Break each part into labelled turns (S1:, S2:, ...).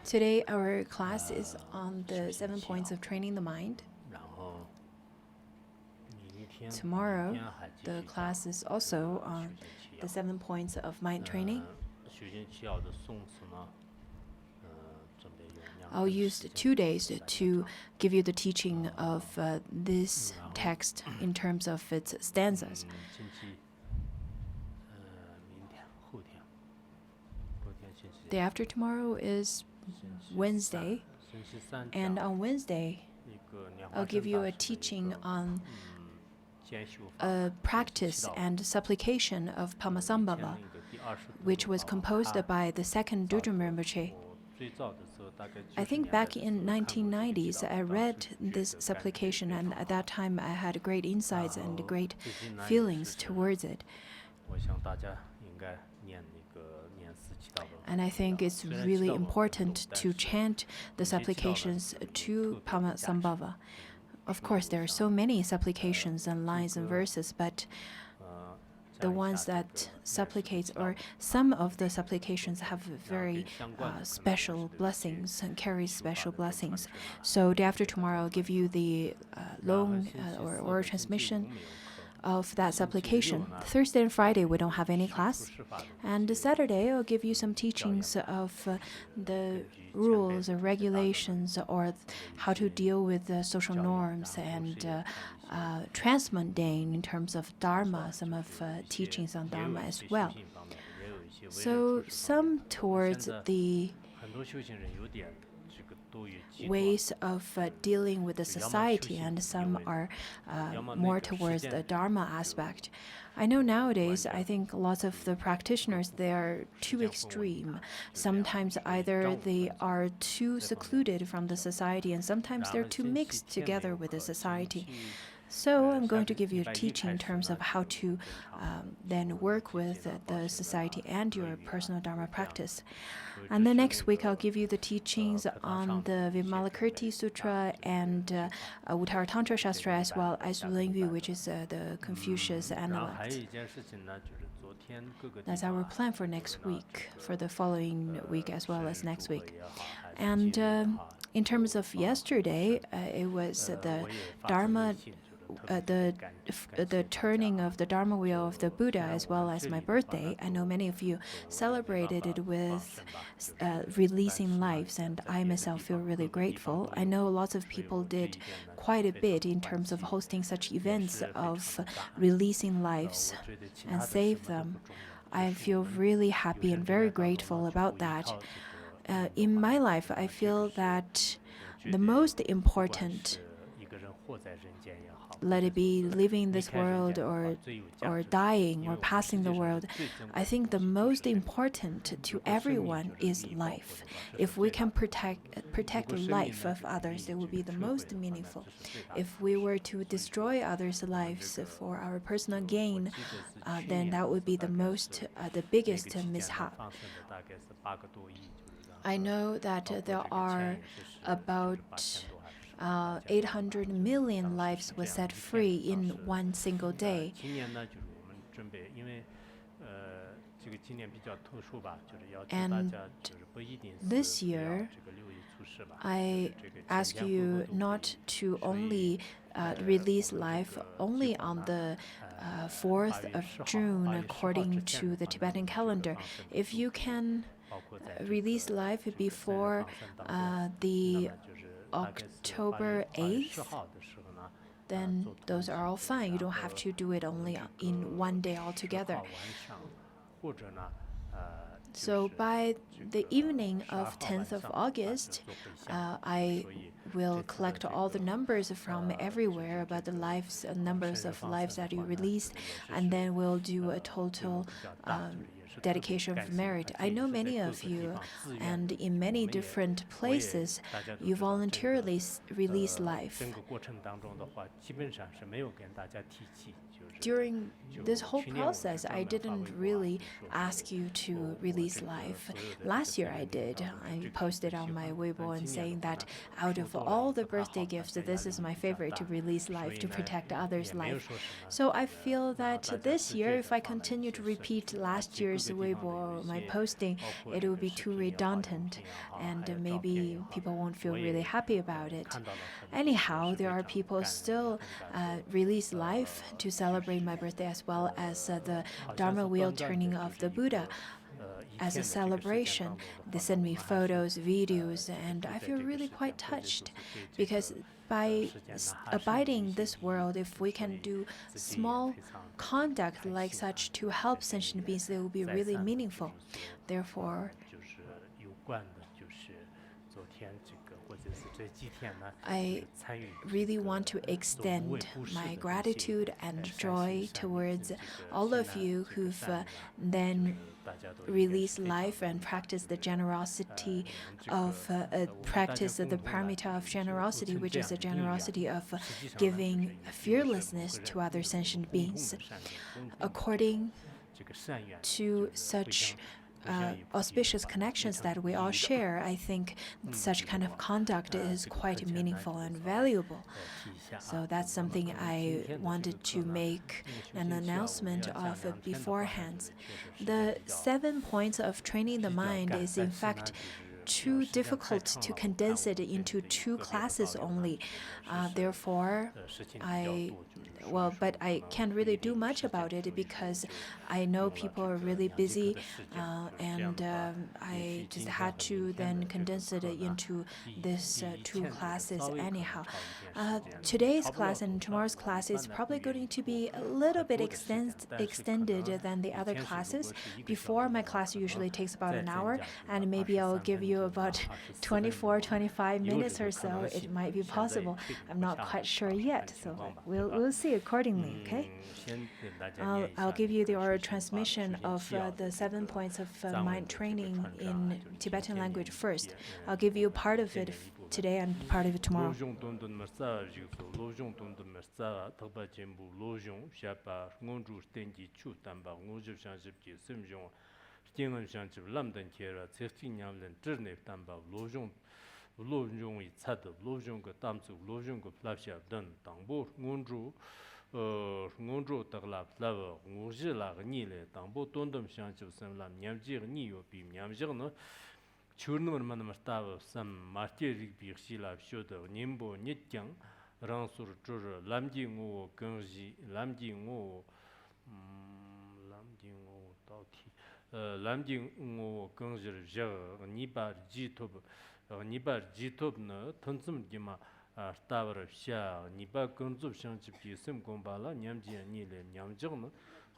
S1: Today, our class is on the 7 points of training the mind. Tomorrow, the class is also on the 7 points of mind training. I'll use 2 days to give you the teaching of this text in terms of its stanzas. Day after tomorrow is Wednesday, and on Wednesday, I'll give you a teaching on practice and supplication of Padmasambhava, which was composed by the second Dudjom Rinpoche. I think back in 1990s, I read this supplication, and at that time I had great insights and great feelings towards it. And I think it's really important to chant the supplications to Padmasambhava. Of course, there are so many supplications and lines and verses, but the ones that supplicate, or some of the supplications have very special blessings and carry special blessings. So day after tomorrow, I'll give you the long or oral transmission of that supplication. Thursday and Friday, we don't have any class. And Saturday, I'll give you some teachings of the rules or regulations, or how to deal with social norms, and transmundane in terms of Dharma, some of teachings on Dharma as well. So some towards the ways of dealing with the society, and some are more towards the Dharma aspect. I know nowadays, I think lots of the practitioners, they are too extreme. Sometimes either they are too secluded from the society, and sometimes they're too mixed together with the society. So I'm going to give you a teaching in terms of how to then work with the society and your personal Dharma practice. And then next week, I'll give you the teachings on the Vimalakirti Sutra and Uttara Tantra Shastra, as well as Lingyu, which is the Confucius Analect. That's our plan for next week, for the following week as well as next week. And in terms of yesterday, it was the Dharma, the turning of the Dharma wheel of the Buddha, as well as my birthday. I know many of you celebrated it with releasing lives, and I myself feel really grateful. I know lots of people did quite a bit in terms of hosting such events of releasing lives and save them. I feel really happy and very grateful about that. In my life, I feel that the most important, let it be living this world or dying or passing the world, I think the most important to everyone is life. If we can protect the life of others, it will be the most meaningful. If we were to destroy others' lives for our personal gain, then that would be the biggest mishap. I know that there are about 800 million lives were set free in one single day. And this year, I ask you not to only release life only on the 4th of June according to the Tibetan calendar. If you can release life before the October 8th, then those are all fine. You don't have to do it only in one day altogether. So by the evening of 10th of August, I will collect all the numbers from everywhere about the numbers of lives that you released, and then we'll do a total dedication of merit. I know many of you, and in many different places, you voluntarily release life. during this whole process, I didn't really ask you to release live. Last year I did. I posted on my Weibo and saying that out of all the birthday gifts, this is my favorite, to release life, to protect others' life. So I feel that this year, if I continue to repeat last year's Weibo or my posting, it will be too redundant, and maybe people won't feel really happy about it. Anyhow, there are people still release life to celebrate my birthday, as well as the Dharma wheel turning of the Buddha as a celebration. They send me photos, videos, and I feel really quite touched, because by abiding this world, if we can do small conduct like such to help sentient beings, they will be really meaningful. Therefore, I really want to extend my gratitude and joy towards all of you who've then released life and practiced the generosity of practice the paramita of generosity, which is the generosity of giving fearlessness to other sentient beings. According to such auspicious connections that we all share, I think such kind of conduct is quite meaningful and valuable. So that's something I wanted to make an announcement of beforehand. The 7 points of training the mind is in fact too difficult to condense it into 2 classes only. Therefore, but I can't really do much about it, because I know people are really busy, and I just had to then condense it into this 2 classes anyhow. Today's class and tomorrow's class is probably going to be a little bit extended than the other classes. Before, my class usually takes about an hour, and maybe I'll give you about 24-25 minutes or so. It might be possible. I'm not quite sure yet, so we'll see accordingly. Okay. I'll give you the transmission of the 7 points of mind training in Tibetan language first. I'll give you part of it today and part of it tomorrow.
S2: ngonjo tagla lava ngurji la ni le tangbo tondom shanchu sem lam nyamji ni yo bi nyamji no churnur man martav sam marti rig bi xila shodo nimbo nitkyang rangsur chur lamji ngo gangji lamji ngo tauti lamji ngo gangji ja nibar jitob no tonsum gima Stavra Sha, Niba Gunzub Shanchip, Sim Gombala, Nyamji, Nile, Nyamjon,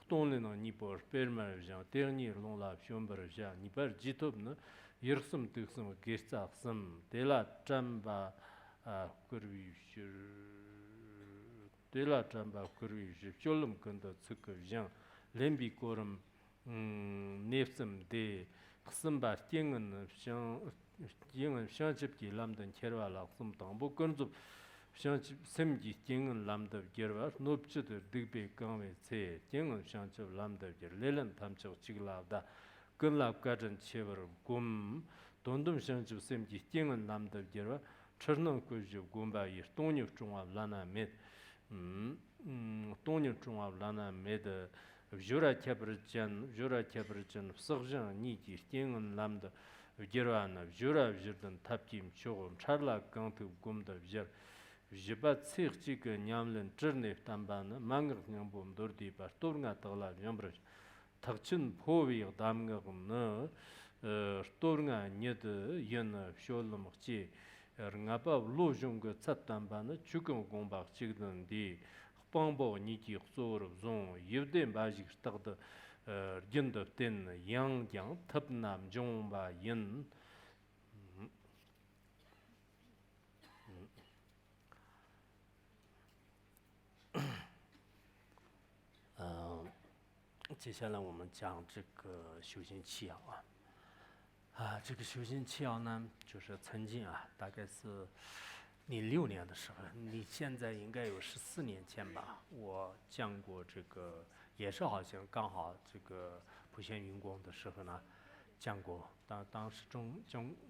S2: Tonlin, Nipor, Permer, Jean, Terni, Lonla, Shomber, Jean, Nibar Jitobna, Yersum Tuxum, Gesta, Sam, Dela Tramba, Kurvi, Dela Tramba, Kurvi, Cholum Kunda, Tsuk, Jean, Lembi Korum, Nefsum, De, Xamba, Tingen, Yang Shanchip, Lamdan, Kerala, some Tambo, Gunzub, Shanchip, Semji, Ting, Lamda, Gerva, Nopchit, Digbe, Game, Tse, Ting, Shanchip, Lamda, Leland, Tamcho, Chiglavda, Gunlap, Garden, Chever, Gum, Dondum Shanchip, Semji, Ting, Lamda, Gerva, Chernon Kuju, Gumba, Tony Chunga, Lana, Med, Tony Chunga, Lana, Med, Jura Cabrichan, Sergeant, Niki, Ting, Lamda, Gerana, Jura, Jirdan, Tapkim, Chogum, Charla, Gantu, Gumda, Jer, Jibat, Sirchik, Nyamlin, Chernef, Tambana, Mangar, Nyambum, Dordi, Bastorna, Tala, Yambraj, Takchin, Povi, Damgam, Storna, Ned, Yen, Sholom, Chi, Ngapa, Lojung, Tsatambana, Chukum, Gomba, Chigdan, Di, Pambo, Niki, Sor, Zon, Yevden, Bajik, Stagda, Ginda, Ten, Yang, Yang, Tapnam, Jomba, Yin.接下来我们讲这个修行七要这个修行七要呢，就是曾经大概是你6年的时候，你现在应该有14年前吧，我讲过这个，也是好像刚好这个普贤云光的时候呢，讲过，当时中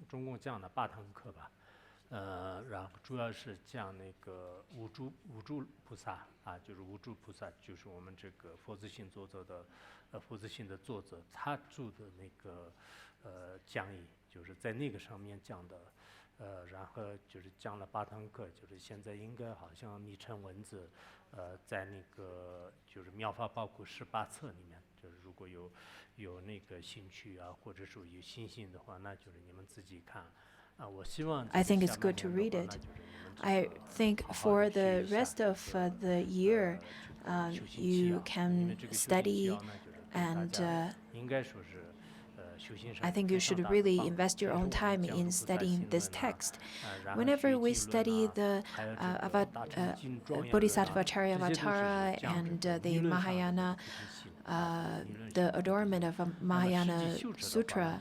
S2: 共讲了8堂课吧，然后主要是讲那个无助菩萨啊，就是无助菩萨，就是我们这个佛子行作者的，佛子行的作者他著的那个讲义，就是在那个上面讲的。然后就是讲了8堂课，就是现在应该好像密成文字，在那个就是妙法宝库18册里面，就是如果有那个兴趣啊，或者说有信心的话，那就是你们自己看。我希望
S1: I think it's good to read it. I think for the rest of the year, you can study and I think you should really invest your own time in studying this text. Whenever we study the Bodhisattva Charyavatara and the Mahayana, the adornment of Mahayana Sutra,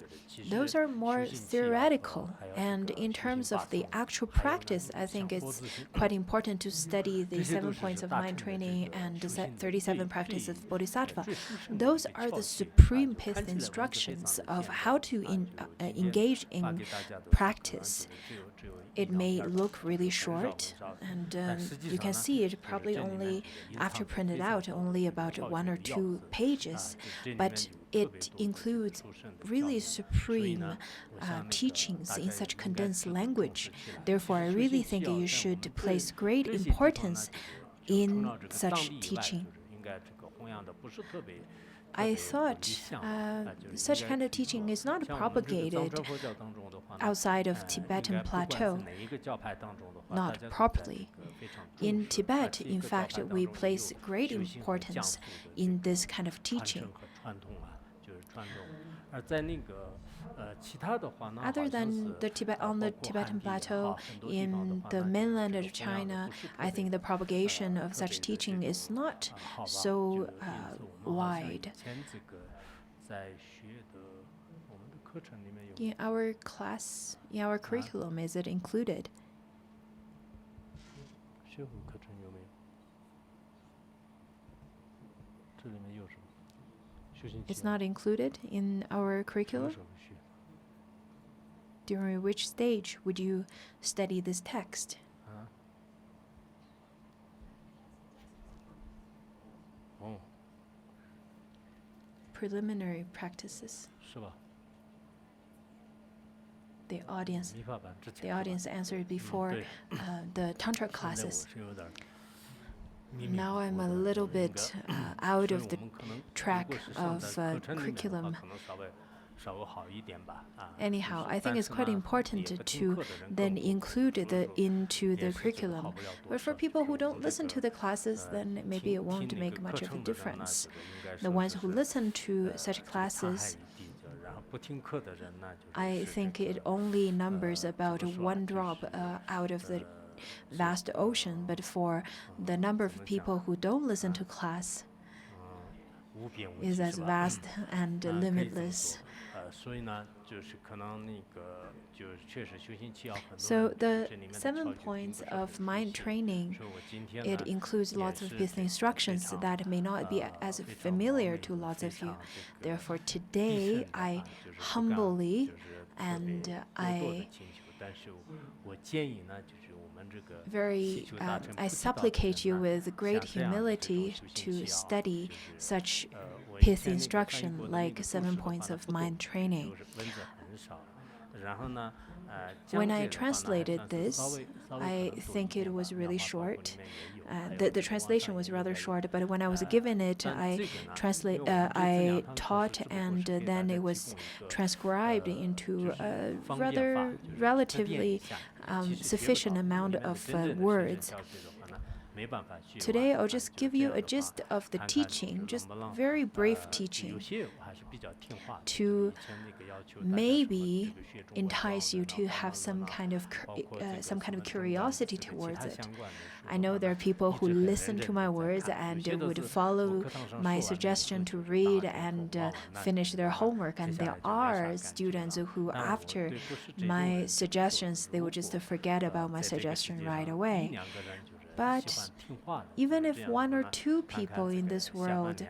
S1: those are more theoretical. And in terms of the actual practice, I think it's quite important to study the 7 points of mind training and the 37 practices of Bodhisattva. Those are the supreme pith instructions of how to engage in practice. It may look really short, and you can see it probably only after printed out, only about 1 or 2 pages, but it includes really supreme teachings in such condensed language. Therefore, I really think you should place great importance in such teaching. I thought such kind of teaching is not propagated outside of Tibetan plateau, not properly. In Tibet, in fact, we place great importance in this kind of teaching. Other than on the Tibetan plateau, in the mainland of China, I think the propagation of such teaching is not so wide. In our class, in our curriculum, is it included? It's not included in our curriculum? During which stage would you study this text? Preliminary practices. The audience answered before the Tantra classes. Now I'm a little bit out of the track of curriculum. Anyhow, I think it's quite important to then include into the curriculum. But for people who don't listen to the classes, then maybe it won't make much of a difference. The ones who listen to such classes, I think it only numbers about 1 drop out of the vast ocean. But for the number of people who don't listen to class, is as vast and limitless. So the 7 points of mind training, it includes lots of business instructions that may not be as familiar to lots of you. Therefore, today I humbly and I supplicate you with great humility to study such pith instruction like 7 points of mind training. When I translated this, I think it was really short. The translation was rather short, but when I was given it, I taught, and then it was transcribed into a relatively sufficient amount of words. Today, I'll just give you a gist of the teaching, just very brief teaching, to maybe entice you to have some kind of curiosity towards it. I know there are people who listen to my words and would follow my suggestion to read and finish their homework, and there are students who, after my suggestions, they would just forget about my suggestion right away. But even if one or two people in this world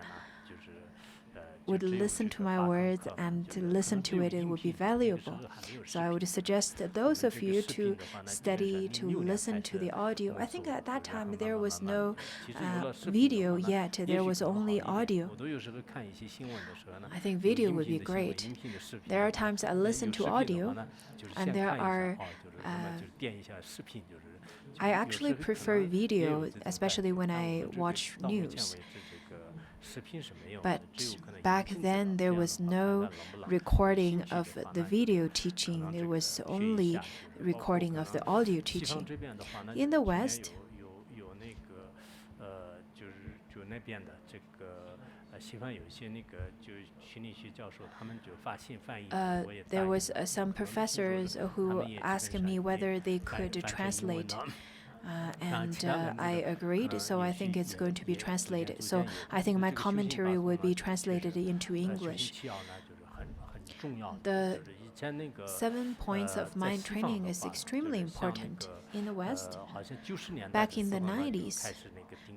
S1: would listen to my words and to listen to it, it would be valuable. So I would suggest those of you to study, to listen to the audio. I think at that time there was no video yet, there was only audio. I think video would be great. There are times I listen to audio, and there are I actually prefer video, especially when I watch news. But back then, there was no recording of the video teaching. There was only recording of the audio teaching. In the West, there was some professors who asked me whether they could translate. And I agreed, so I think it's going to be translated. So I think my commentary would be translated into English. The 7 points of mind training is extremely important in the West. Back in the 90s,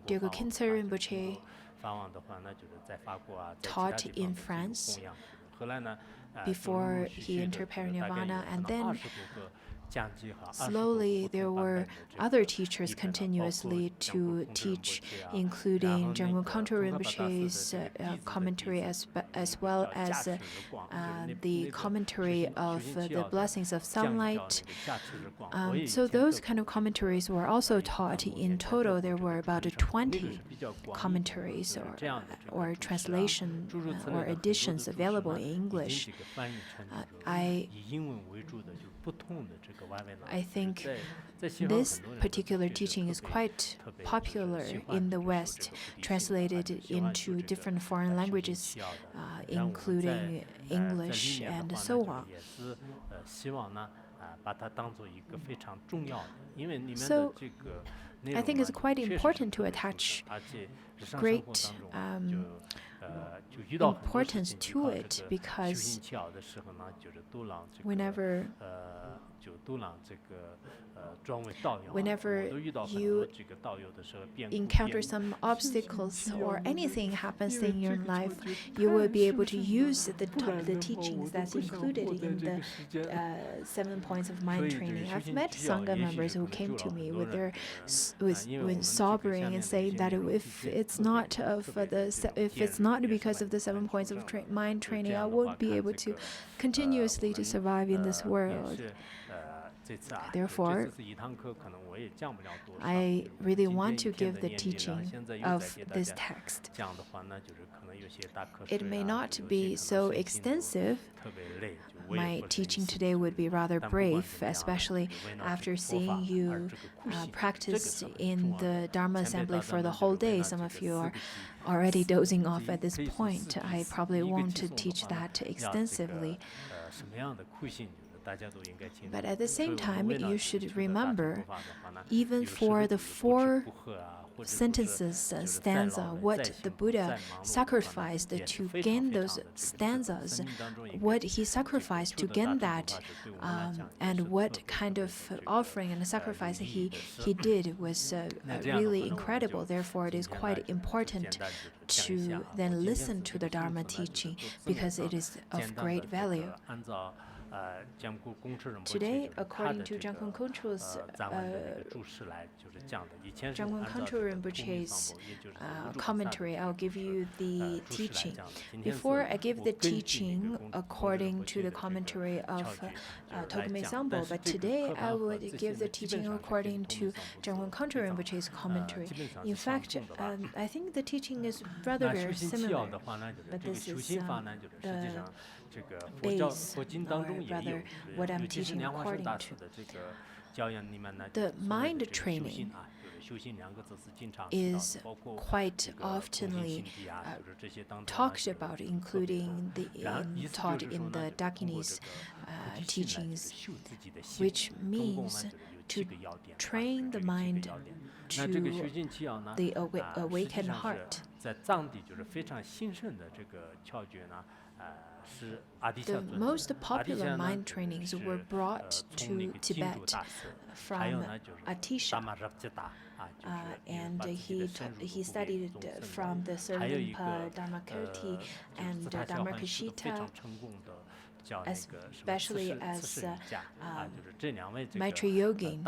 S1: Dilgo Khyentse Rinpoche taught in France before he entered Parinirvana, and then slowly there were other teachers continuously to teach, including Jangkun Khoncho Rinpoche's commentary as well as the commentary of the Blessings of Sunlight. So those kind of commentaries were also taught. In total, there were about 20 commentaries or translation or editions available in English. I think this particular teaching is quite popular in the West, translated into different foreign languages, including English and so on. So I think it's quite important to attach great importance to it, because whenever you encounter some obstacles or anything happens in your life, you will be able to use the teachings that's included in the 7 points of mind training. I've met Sangha members who came to me with sobbing and saying that if it's not because of the 7 points of mind training, I won't be able to continuously to survive in this world. Therefore, I really want to give the teaching of this text. It may not be so extensive. My teaching today would be rather brief, especially after seeing you practice in the Dharma Assembly for the whole day. Some of you are already dozing off at this point. I probably won't teach that extensively. But at the same time, you should remember, even for the 4 sentences stanza, what the Buddha sacrificed to gain those stanzas, what he sacrificed to gain that, and what kind of offering and sacrifice he did was really incredible. Therefore, it is quite important to then listen to the Dharma teaching, because it is of great value. Today, according to Jangkun Khoncho's commentary, I'll give you the teaching. Before I give the teaching according to the commentary of Tokme Sambo, but today I would give the teaching according to Jangkun Khoncho Rinpoche's commentary. In fact, I think the teaching is rather very similar, but this is the base, or rather what I'm teaching according to. The mind training is quite oftenly talked about, including taught in the Dakinis teachings, which means to train the mind to the awakened heart. The most popular mind trainings were brought to Tibet from Atisha, and he studied from the Serlimpa, Dharmakirti, and Dharmakshita, especially as Maitri Yogin.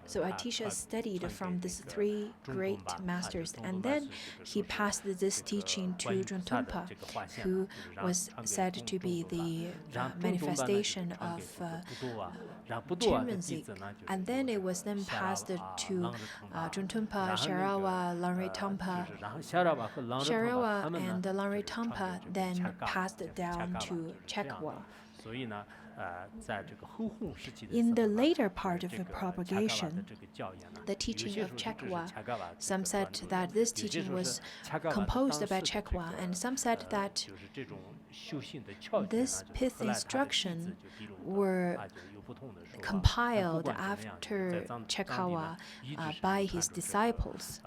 S1: So Atisha studied from these three great masters, and then he passed this teaching to Druntumpa, who was said to be the manifestation of Chinmenzik. And then it was then passed to Druntumpa, Sharawa, Lanre Tampa. Sharawa and Lanre Tampa then passed it down to Chekwa. In the later part of the propagation, the teaching of Chekwa, some said that this teaching was composed by Chekwa, and some said that this pith instruction were compiled after Chekwa by his disciples.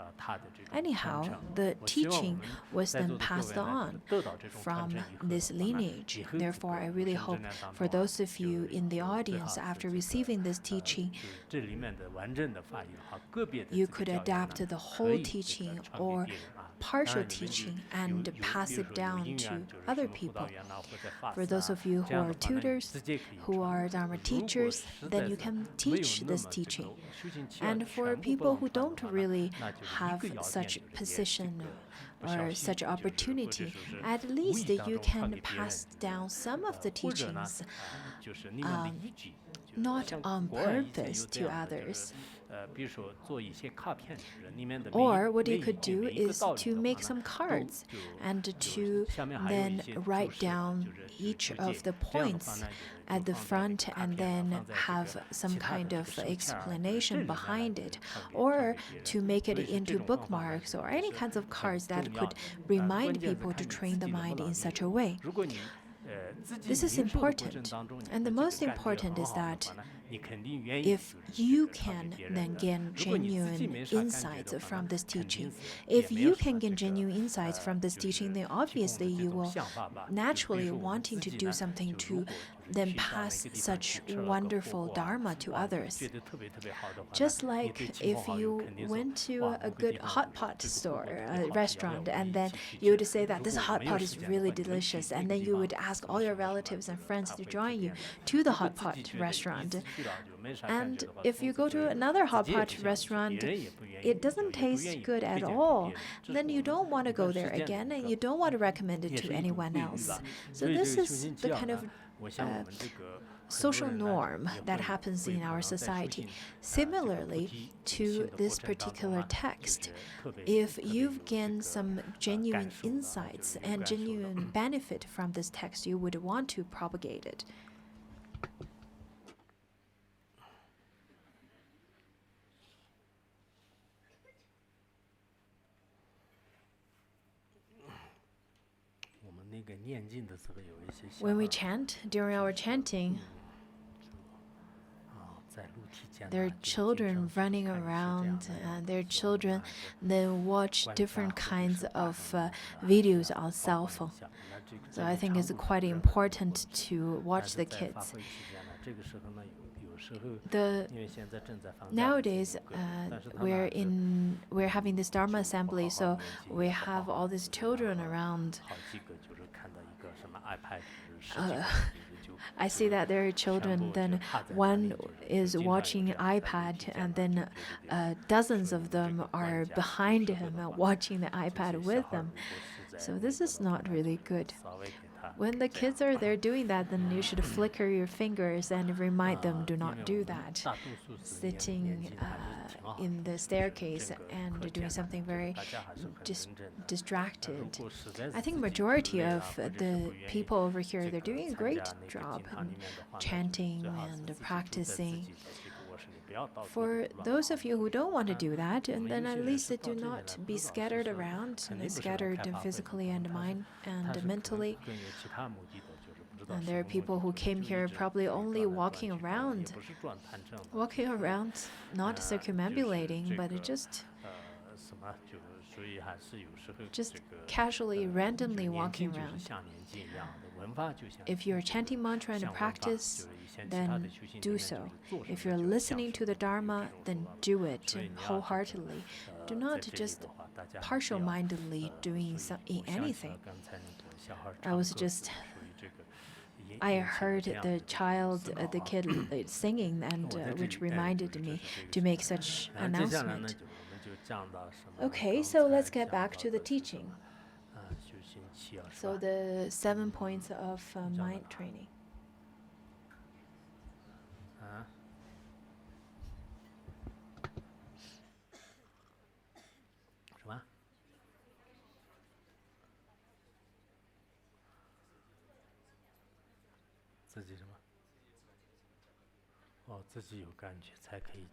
S1: Anyhow, the teaching was then passed on from this lineage. Therefore, I really hope for those of you in the audience, after receiving this teaching, you could adapt the whole teaching or partial teaching and pass it down to other people. For those of you who are tutors, who are Dharma teachers, then you can teach this teaching. And for people who don't really have such position or such opportunity, at least you can pass down some of the teachings not on purpose to others. Or what you could do is to make some cards and to then write down each of the points at the front and then have some kind of explanation behind it, or to make it into bookmarks or any kinds of cards that could remind people to train the mind in such a way. This is important, and the most important is that if you can then gain genuine insights from this teaching, if you can gain genuine insights from this teaching, then obviously you will naturally wanting to do something to then pass such wonderful Dharma to others. Just like if you went to a good hot pot store, a restaurant, and then you would say that this hot pot is really delicious, and then you would ask all your relatives and friends to join you to the hot pot restaurant. And if you go to another hot pot restaurant, it doesn't taste good at all, then you don't want to go there again, and you don't want to recommend it to anyone else. So this is the kind of social norm that happens in our society. Similarly to this particular text, if you've gained some genuine insights and genuine benefit from this text, you would want to propagate it. When we chant, during our chanting, there are children running around, and there are children then watch different kinds of videos on cell phone. So I think it's quite important to watch the kids. Nowadays, we're having this Dharma assembly, so we have all these children around. I see that there are children, then one is watching iPad, and then dozens of them are behind him watching the iPad with them. So this is not really good. when the kids are there doing that, then you should flicker your fingers and remind them do not do that. Sitting in the staircase and doing something very distracted. I think majority of the people over here, they're doing a great job chanting and practicing. For those of you who don't want to do that, and then at least do not be scattered around, and scattered physically and mind and mentally. And there are people who came here probably only walking around, not circumambulating, but just casually, randomly walking around. If you're chanting mantra and practice, then do so. If you're listening to the Dharma, then do it wholeheartedly. Do not just partial-mindedly doing anything. I heard the kid singing, and which reminded me to make such announcement. Okay, so let's get back to the teaching. So the 7 points of mind training.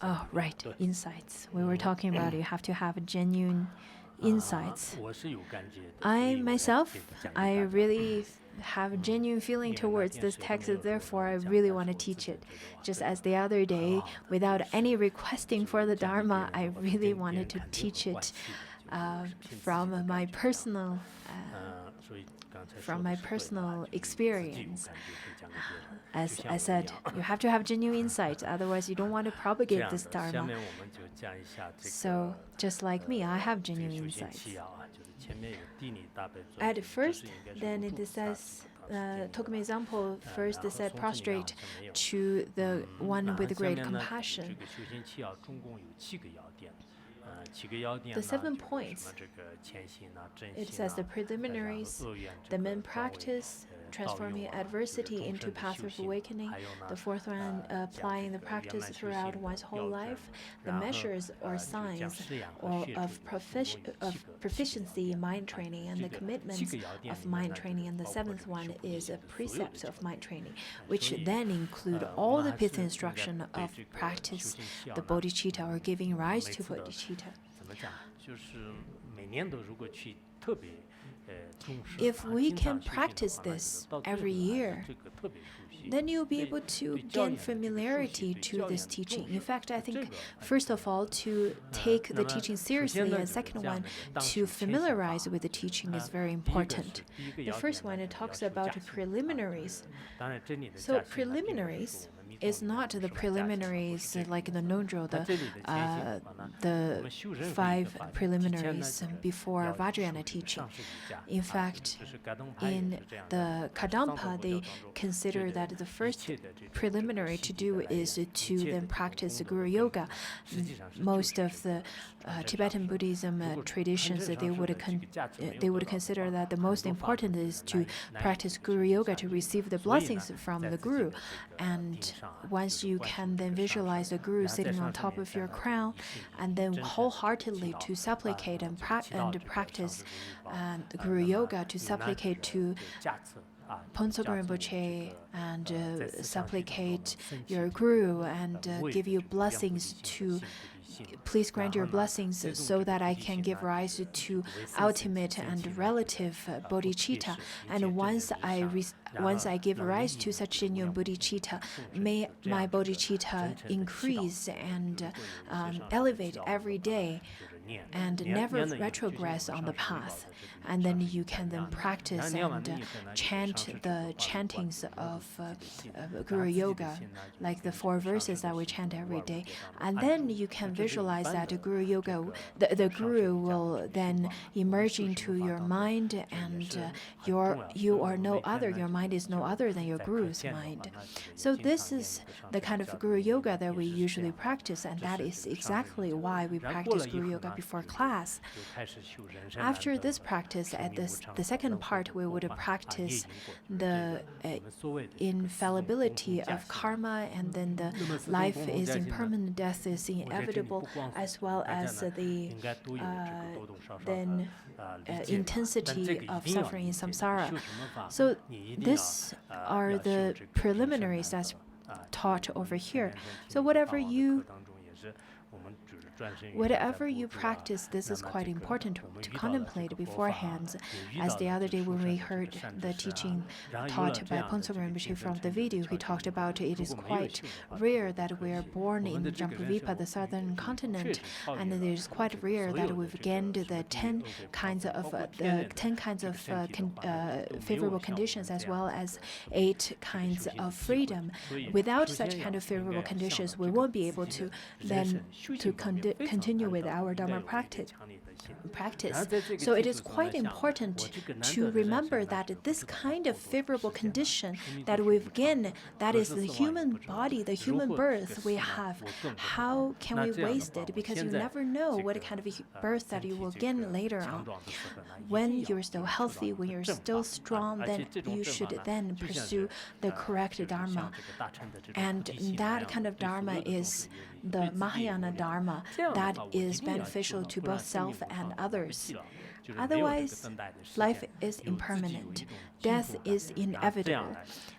S1: Oh, right, insights. We were talking about you have to have genuine insights. I myself, I really have a genuine feeling towards this text, therefore I really want to teach it. Just as the other day, without any requesting for the Dharma, I really wanted to teach it from my personal experience. As I said, you have to have genuine insight, otherwise you don't want to propagate this Dharma. So, just like me, I have genuine insights. At first, then it says, took an example, first it said prostrate to the one with great compassion. The 7 points, it says the preliminaries, the main practice, transforming adversity into path of awakening. The fourth one, applying the practice throughout one's whole life. The measures or signs of proficiency in mind training, and the commitments of mind training. And the 7th one is a precept of mind training, which then include all the pitha instruction of practice, the bodhicitta, or giving rise to bodhicitta. If we can practice this every year, then you'll be able to gain familiarity to this teaching. In fact, I think, first of all, to take the teaching seriously, and second one, to familiarize with the teaching is very important. The first one, it talks about preliminaries. So preliminaries is not the preliminaries like the Nondro, the 5 preliminaries before Vajrayana teaching. In fact, in the Kadampa, they consider that the first preliminary to do is to then practice Guru Yoga. Most of the Tibetan Buddhism traditions, they would consider that the most important is to practice Guru Yoga, to receive the blessings from the Guru. And once you can then visualize the Guru sitting on top of your crown, and then wholeheartedly to supplicate and practice the Guru Yoga, to supplicate to Phuntsogön Rinpoche and supplicate your Guru and give you blessings to please grant your blessings so that I can give rise to ultimate and relative bodhicitta. And once I give rise to such genuine bodhicitta, may my bodhicitta increase and elevate every day and never retrogress on the path. And then you can then practice and chant the chantings of Guru Yoga, like the 4 verses that we chant every day. And then you can visualize that Guru Yoga, the Guru will then emerge into your mind, and you are no other. Your mind is no other than your Guru's mind. So this is the kind of Guru Yoga that we usually practice, and that is exactly why we practice Guru Yoga. before class.
S2: 就开始修人参
S1: After
S2: 兰
S1: this
S2: 等
S1: practice,
S2: 生
S1: at
S2: 命无
S1: this
S2: 常
S1: the
S2: 的
S1: second
S2: 轮回
S1: part, we
S2: 不
S1: would
S2: 换
S1: practice
S2: 业因果
S1: the
S2: 我们所谓的这个
S1: infallibility
S2: 司空
S1: of
S2: 驾性
S1: karma, and then the
S2: 那么司空
S1: life
S2: 公公
S1: is
S2: 驾性呢
S1: impermanent, death is
S2: 我在这里不
S1: inevitable,
S2: 光
S1: as
S2: 说
S1: well
S2: 大家
S1: as
S2: 呢
S1: the
S2: 应该都有这个多多少少的
S1: then
S2: 理解但这
S1: intensity
S2: 个一
S1: of
S2: 定要
S1: suffering
S2: 理
S1: in
S2: 解
S1: samsara.
S2: 修什么法
S1: So
S2: 你一定要
S1: these
S2: 要
S1: are
S2: 修
S1: the
S2: 这个人参
S1: preliminaries
S2: 兰
S1: that's
S2: 的
S1: taught
S2: 我们
S1: over
S2: 前
S1: here.
S2: 两天
S1: So
S2: 听的
S1: whatever
S2: 法王的
S1: you
S2: 课当中也是我们只是转身于
S1: Whatever you
S2: 在补助
S1: practice, this
S2: 那
S1: is
S2: 么
S1: quite
S2: 这个
S1: important
S2: 我们
S1: to
S2: 遇到了这
S1: contemplate
S2: 个佛法
S1: beforehand.
S2: 也遇
S1: As
S2: 到
S1: the
S2: 了
S1: other
S2: 这
S1: day
S2: 个
S1: when
S2: 书
S1: we
S2: 上的这
S1: heard
S2: 个善
S1: the
S2: 知识啊
S1: teaching
S2: 然后有了
S1: taught
S2: 这
S1: by
S2: 样的这
S1: Ponsong
S2: 个
S1: Rinpoche
S2: 精
S1: from
S2: 神
S1: the
S2: 成就
S1: video,
S2: 条
S1: he
S2: 件
S1: talked
S2: 以后
S1: about it
S2: 如
S1: is
S2: 果没有
S1: quite
S2: 修的话
S1: rare
S2: 就
S1: that
S2: 不
S1: we
S2: 可
S1: are
S2: 行
S1: born
S2: 我们
S1: in
S2: 的这个人生
S1: Jambulipa, the
S2: 我们
S1: southern
S2: 已经
S1: continent,
S2: 确实超越
S1: and
S2: 了
S1: it is quite
S2: 这个
S1: rare
S2: 所
S1: that
S2: 有的
S1: we've
S2: 这个
S1: gained
S2: 这
S1: the
S2: 个地狱
S1: 10
S2: 恶鬼
S1: kinds
S2: 包
S1: of
S2: 括
S1: the
S2: 天然的
S1: 10 kinds
S2: 这个
S1: of
S2: 身体的话呢都没有
S1: favorable
S2: 像我们
S1: conditions,
S2: 这
S1: as
S2: 样
S1: well
S2: 的
S1: as
S2: 这个
S1: 8
S2: 这个
S1: kinds
S2: 修行
S1: of
S2: 的机会
S1: freedom.
S2: 所以
S1: Without
S2: 首
S1: such
S2: 先
S1: kind
S2: 要
S1: of
S2: 应
S1: favorable
S2: 该向
S1: conditions,
S2: 着
S1: we
S2: 这个
S1: won't be
S2: 自
S1: able
S2: 己
S1: to
S2: 的人
S1: then
S2: 生修
S1: to
S2: 行方面非常
S1: continue
S2: 难
S1: with
S2: 的
S1: our
S2: 应该
S1: Dharma
S2: 有一个
S1: practice.
S2: 强烈的心。然
S1: practice.
S2: 后在这个
S1: So
S2: 基
S1: it
S2: 础
S1: is
S2: 上
S1: quite
S2: 来讲，
S1: important
S2: 我这个难
S1: to
S2: 得的人
S1: remember
S2: 生呢
S1: that
S2: 是不
S1: this
S2: 知道
S1: kind
S2: 要
S1: of
S2: 过多少
S1: favorable
S2: 时间呢
S1: condition
S2: 生命
S1: that
S2: 就是无
S1: we've
S2: 常
S1: gained,
S2: 的
S1: that
S2: 何
S1: is
S2: 时
S1: the
S2: 死亡也
S1: human
S2: 不知道
S1: body, the
S2: 如
S1: human
S2: 果这个
S1: birth
S2: 死
S1: we
S2: 呢
S1: have.
S2: 我更不知道
S1: How can
S2: 那
S1: we
S2: 这样的
S1: waste
S2: 话
S1: it?
S2: 我
S1: Because
S2: 现
S1: you
S2: 在
S1: never know
S2: 这
S1: what
S2: 个
S1: kind of birth
S2: 身
S1: that you
S2: 体
S1: will
S2: 这
S1: gain
S2: 个
S1: later
S2: 强
S1: on.
S2: 壮的时候呢一
S1: When
S2: 定要
S1: you're
S2: 这
S1: still
S2: 个受到
S1: healthy,
S2: 那
S1: when
S2: 个
S1: you're
S2: 正
S1: still
S2: 法
S1: strong,
S2: 而且
S1: then
S2: 这种
S1: you
S2: 正法
S1: should
S2: 呢
S1: then
S2: 就像
S1: pursue
S2: 是
S1: the
S2: 就
S1: correct
S2: 是像
S1: Dharma.
S2: 这个大乘的这种
S1: And
S2: 菩提心
S1: that
S2: 一样
S1: kind
S2: 的
S1: of
S2: 对所
S1: Dharma
S2: 有的众
S1: is
S2: 生也有
S1: the
S2: 对自己也有
S1: Mahayana
S2: 利
S1: Dharma
S2: 这样的
S1: that
S2: 话我一
S1: is
S2: 定要去做
S1: beneficial
S2: 到
S1: to
S2: 不然
S1: both
S2: 生命
S1: self
S2: 无常
S1: and
S2: 的来不
S1: others.
S2: 及了就是没有这个
S1: Otherwise,
S2: 等待的时
S1: life
S2: 间
S1: is
S2: 有自己有一
S1: impermanent.
S2: 种
S1: Death
S2: 幸福感
S1: is
S2: 然后这样
S1: inevitable.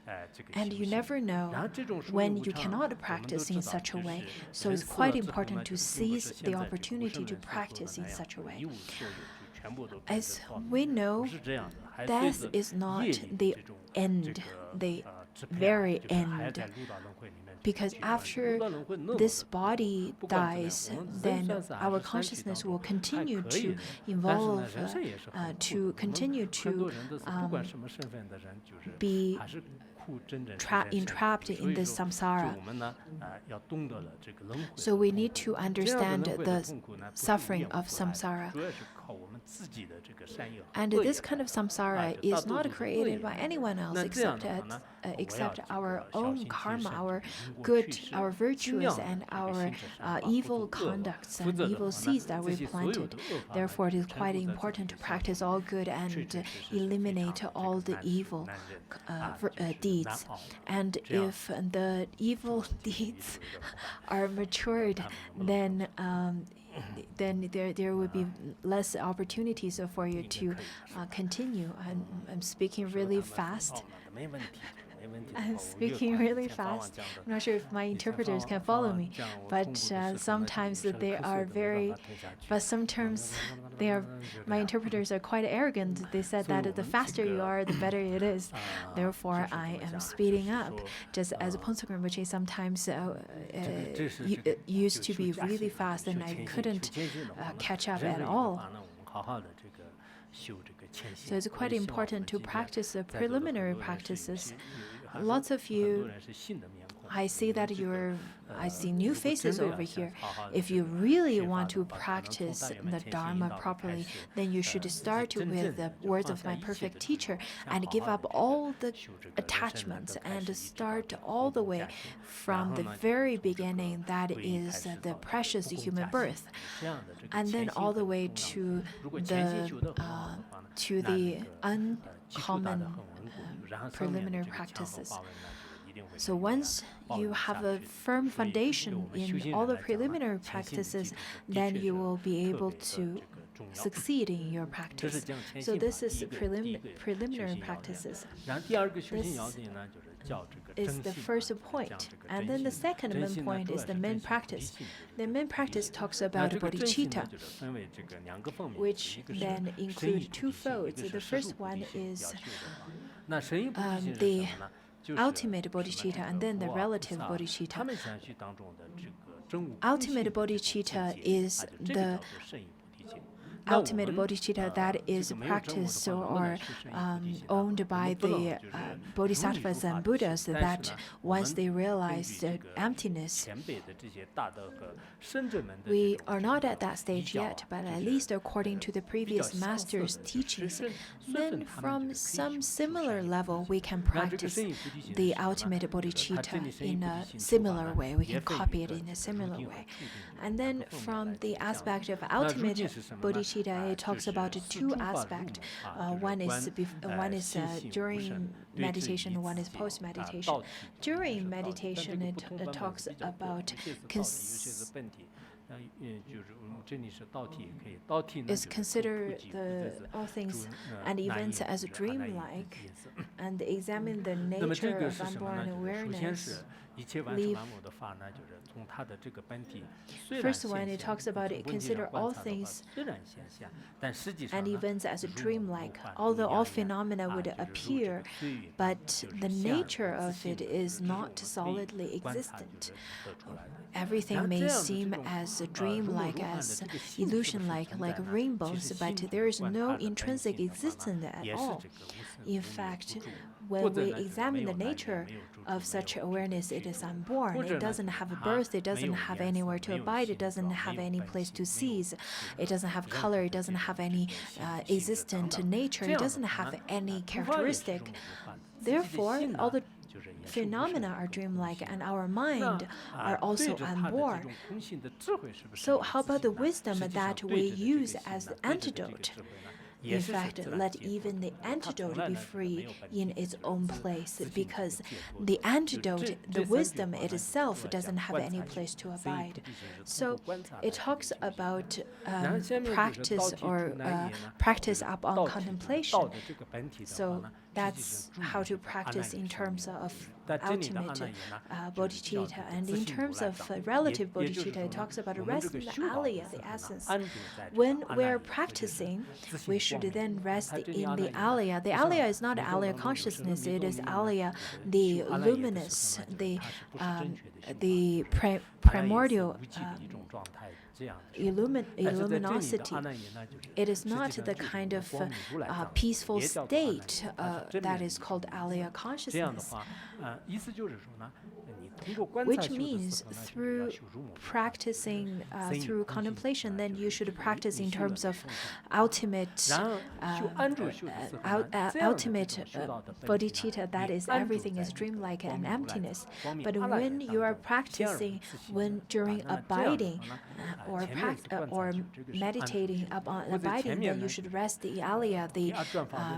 S2: 来这个
S1: And
S2: 修
S1: you
S2: 行
S1: never know
S2: 然后这种生
S1: when
S2: 命无
S1: you
S2: 常
S1: cannot
S2: 我们都
S1: practice
S2: 知
S1: in
S2: 道
S1: such
S2: 就
S1: a way.
S2: 是
S1: So
S2: 人
S1: it's
S2: 死了
S1: quite
S2: 之后
S1: important
S2: 呢
S1: to
S2: 就并不是
S1: seize
S2: 现
S1: the
S2: 在这个
S1: opportunity
S2: 无
S1: to
S2: 生人所说
S1: practice
S2: 的
S1: in
S2: 那样
S1: such a
S2: 的
S1: way.
S2: 一无所有就全部都变
S1: As
S2: 成泡沫
S1: we
S2: 不
S1: know,
S2: 是这样的还随
S1: death
S2: 着
S1: is not
S2: 业力的
S1: the
S2: 这种这
S1: end,
S2: 个
S1: the
S2: 支配啊
S1: very
S2: 就是还
S1: end.
S2: 在六道轮回里面
S1: Because
S2: 去转世
S1: after
S2: 六道轮回那么
S1: this
S2: 的
S1: body
S2: 不管怎么样
S1: dies,
S2: 我们人
S1: then
S2: 算是还
S1: our
S2: 是三体当
S1: consciousness
S2: 中
S1: will
S2: 还
S1: continue
S2: 可以
S1: to
S2: 的但是
S1: evolve,
S2: 呢人生也是很苦
S1: to
S2: 的我们
S1: continue
S2: 很多
S1: to
S2: 人都是不管什么身份的人就是
S1: be
S2: 还是苦真正
S1: entrapped
S2: 所
S1: in
S2: 以
S1: this
S2: 说就
S1: samsara.
S2: 我们呢要懂得了这个轮回
S1: So we need to
S2: 这样的
S1: understand
S2: 轮回的
S1: the
S2: 痛苦呢不是无
S1: suffering
S2: 缘无
S1: of
S2: 故来的
S1: samsara.
S2: 主要是靠我们自己的这个善业和
S1: And
S2: 恶业
S1: this kind of
S2: 来的
S1: samsara
S2: 就大
S1: is
S2: 多
S1: not
S2: 数是恶
S1: created
S2: 业
S1: by
S2: 来的
S1: anyone else
S2: 那这样
S1: except
S2: 的话呢 我要
S1: except
S2: 这
S1: our
S2: 个小
S1: own
S2: 心谨
S1: karma,
S2: 慎
S1: our
S2: 因果
S1: good,
S2: 去世
S1: our
S2: 尽
S1: virtues,
S2: 量的
S1: and
S2: 这个
S1: our
S2: 心持善法不
S1: evil
S2: 做恶法
S1: conducts
S2: 否
S1: and
S2: 则的
S1: evil
S2: 话呢
S1: seeds that
S2: 这
S1: we
S2: 些所有
S1: planted.
S2: 的恶法呢
S1: Therefore, it is
S2: 全
S1: quite
S2: 部在自己
S1: important to
S2: 的相
S1: practice
S2: 续
S1: all good
S2: 确
S1: and
S2: 确实实是非
S1: eliminate
S2: 常
S1: all
S2: 这
S1: the
S2: 个难受
S1: evil
S2: 难忍
S1: for,
S2: 就是难
S1: deeds.
S2: 熬的
S1: And
S2: 这样
S1: if the evil
S2: 受尽一
S1: deeds
S2: 流的苦
S1: are matured,
S2: 他们能不能
S1: then there would be less opportunities for you
S2: 应该
S1: to
S2: 可以
S1: continue. I'm speaking
S2: 说
S1: really
S2: 他们很
S1: fast.
S2: 傲慢的没问题没问题的
S1: I'm
S2: 话我越
S1: speaking
S2: 快以
S1: really
S2: 前法王
S1: fast.
S2: 讲的
S1: I'm not sure if my
S2: 以前法
S1: interpreters
S2: 王
S1: can
S2: 法
S1: follow
S2: 王
S1: me,
S2: 讲我
S1: but
S2: 痛苦的事可能
S1: sometimes
S2: 是
S1: they
S2: 咳
S1: are
S2: 嗽的没
S1: very,
S2: 办法吞下去
S1: but sometimes they are, my interpreters are quite arrogant. They said that the faster you are, the better it is. Therefore, I am speeding up. Just as Ponsong Rinpoche sometimes used to be really fast, and I couldn't catch up at all. So it's quite important to practice the preliminary practices. Lots of you, I see that I see new faces over here. If you really want to practice the Dharma properly, then you should start with the words of my perfect teacher and give up all the attachments and start all the way from the very beginning, that is the precious human birth, and then all the way to the uncommon preliminary practices. So once you have a firm foundation in all the preliminary practices, then you will be able to succeed in your practice. So this is preliminary practices. This is the first point. And then the second main point is the main practice. The main practice talks about bodhicitta, which then include two folds. The first one is the ultimate bodhicitta and then the relative bodhicitta. Ultimate bodhicitta is the ultimate bodhicitta that is practiced or owned by the bodhisattvas and Buddhas, that once they realize the emptiness, we are not at that stage yet, but at least according to the previous masters' teachings, then from some similar level we can practice the ultimate bodhicitta in a similar way. We can copy it in a similar way. And then from the aspect of ultimate bodhicitta, it talks about two aspects. One is during meditation, one is post meditation. During meditation, it talks about is consider all things and events as dreamlike and examine the nature of unborn awareness. First one, it talks about it, consider all things and events as dreamlike, although all phenomena would appear, but the nature of it is not solidly existent. Everything may seem as dreamlike, as illusion-like, like rainbows, but there is no intrinsic existence at all. In fact, when we examine the nature of such awareness, it is unborn. It doesn't have a birth, it doesn't have anywhere to abide, it doesn't have any place to seize, it doesn't have color, it doesn't have any existent nature, it doesn't have any characteristic. Therefore, all the phenomena are dreamlike and our mind are also unborn. So how about the wisdom that we use as the antidote? In fact, let even the antidote be free in its own place, because the antidote, the wisdom itself, doesn't have any place to abide. So it talks about practice or practice upon contemplation. So that's how to practice in terms of ultimate bodhicitta. And in terms of relative bodhicitta, it talks about rest in the alaya, the essence. When we're practicing, we should then rest in the alaya. The alaya is not alaya consciousness, it is alaya, the luminous, the primordial luminosity. It is not the kind of peaceful state that is called alaya consciousness. Which means through practicing, through contemplation, then you should practice in terms of ultimate bodhicitta, that is, everything is dreamlike and emptiness. But when you are practicing, when during abiding or meditating upon abiding, then you should rest the alaya, the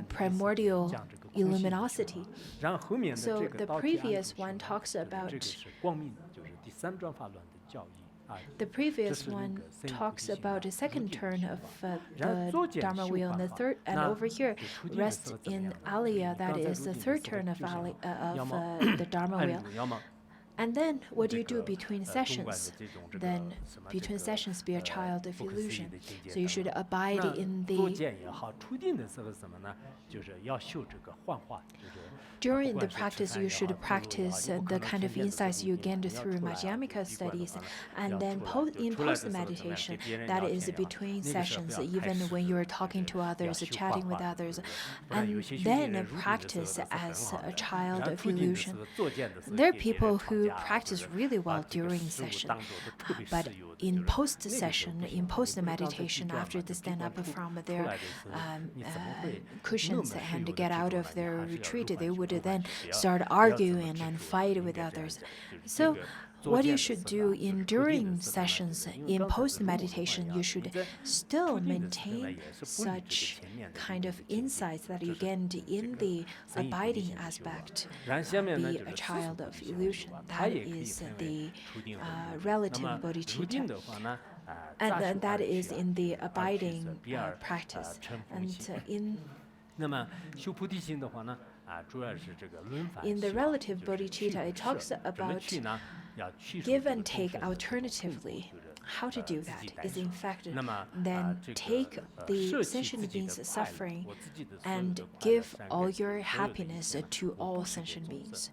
S1: primordial luminosity. So the previous one talks about the second turn of the Dharma wheel, and the third, and over here, rest in alaya, that is the third turn of the Dharma wheel. And then what do you do between sessions? Then between sessions, be a child of illusion. So you should abide in the... During the practice, you should practice the kind of insights you gained through Madhyamika studies. And then in post-meditation, that is between sessions, even when you're talking to others, chatting with others. And then practice as a child of illusion. There are people who practice really well during session, but in post-session, in post-meditation, after they stand up from their cushions and get out of their retreat, they would then start arguing and fight with others. So what you should do during sessions, in post-meditation, you should still maintain such kind of insights that you gained in the abiding aspect. Be a child of illusion. That is the relative bodhicitta. And that is in the abiding practice. And in the relative bodhicitta, it talks about give and take alternatively. How to do that is, in fact, then take the sentient beings' suffering and give all your happiness to all sentient beings.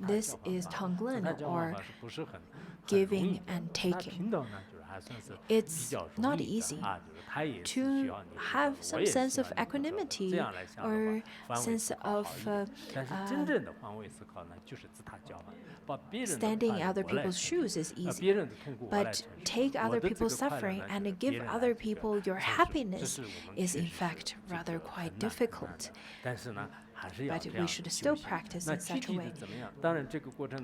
S1: This is Tonglen, or giving and taking. it's not easy to have some sense of equanimity or sense of standing in other people's shoes is easy. But take other people's suffering and give other people your happiness is in fact rather quite difficult. But we should still practice in such a way.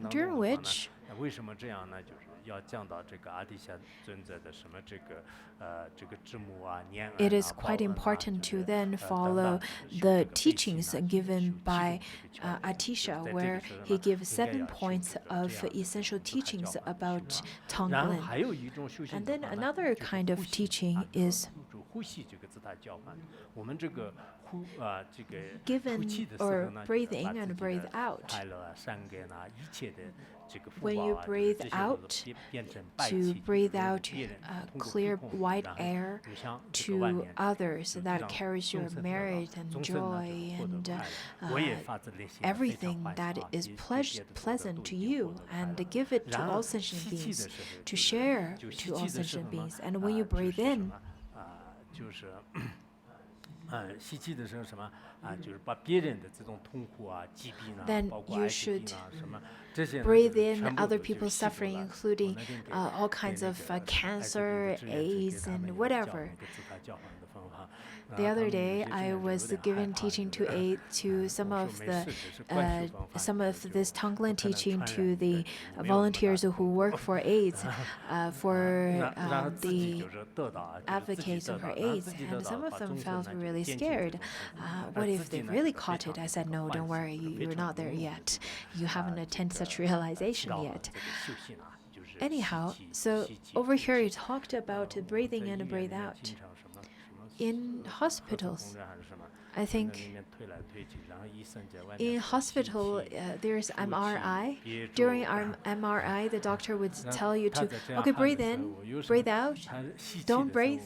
S1: During which it is quite important to then follow the teachings given by Atisha, where he gives 7 points of essential teachings about Tonglen. And then another kind of teaching is given or breathe in and breathe out. When you breathe out, to breathe out clear white air to others that carries your merit and joy and everything that is pleasant to you, and give it to all sentient beings, to share to all sentient beings. And when you breathe in, then you should breathe in other people's suffering, including all kinds of cancer, AIDS, and whatever. The other day, I was giving teaching to some of this Tonglen teaching to the volunteers who work for AIDS, for the advocates for AIDS, and some of them felt really scared. What if they really caught it? I said, no, don't worry, you're not there yet. You haven't attained such realization yet. Anyhow, so over here you talked about breathing in and breathe out. In hospitals, I think in hospital there's MRI. During our MRI, the doctor would tell you to, okay, breathe in, breathe out, don't breathe.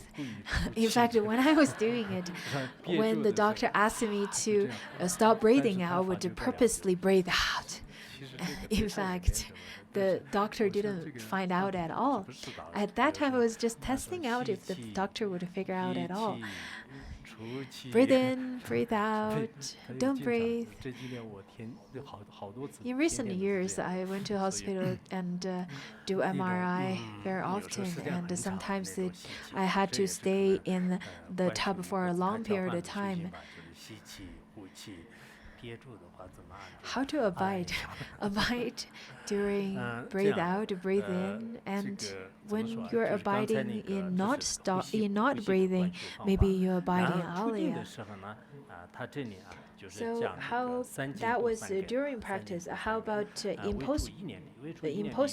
S1: In fact, when I was doing it, when the doctor asked me to stop breathing, I would purposely breathe out. In fact, the doctor didn't find out at all. At that time, I was just testing out if the doctor would figure out at all. Breathe in, breathe out, don't breathe. In recent years, I went to hospital and do MRI very often, and sometimes I had to stay in the tub for a long period of time. How to abide? Abide during breathe out, breathe in, and when you're abiding in not breathing, maybe you abide in alaya. So how that was during practice? How about in post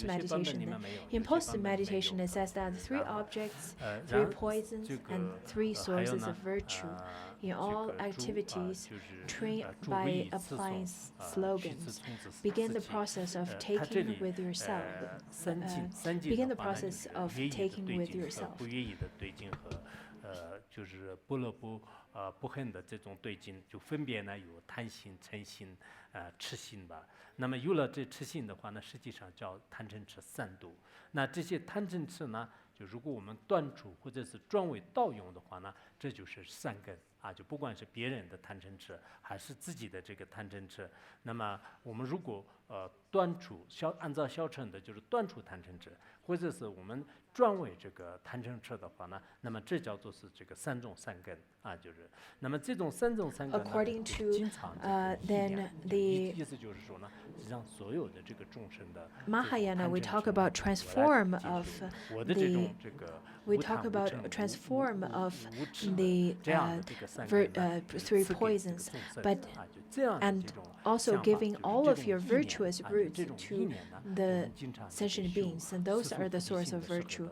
S1: meditation? Then? In post meditation, it says that 3 objects, 3 poisons, and 3 sources of virtue. In all activities, train by applying slogans. Begin the process of taking with yourself. Begin the process of taking with yourself.
S2: 不恨的这种对境，就分别呢有贪心、嗔心、痴心吧。那么有了这痴心的话呢，实际上叫贪嗔痴三毒。那这些贪嗔痴呢，就如果我们断除或者是转为道用的话呢，这就是善根啊。就不管是别人的贪嗔痴，还是自己的这个贪嗔痴，那么我们如果断除按照消沉的，就是断除贪嗔痴，或者是我们转为这个贪嗔痴的话呢，那么这叫做是这个3种善根啊，就是。那么这种3种善根呢，
S1: According to then the
S2: 意思就是说呢，让所有的这个众生的
S1: Mahayana, we talk about transform of the. We talk about transform of the 3 poisons, but and also giving all of your virtuous roots to the sentient beings, and those are the source of virtue.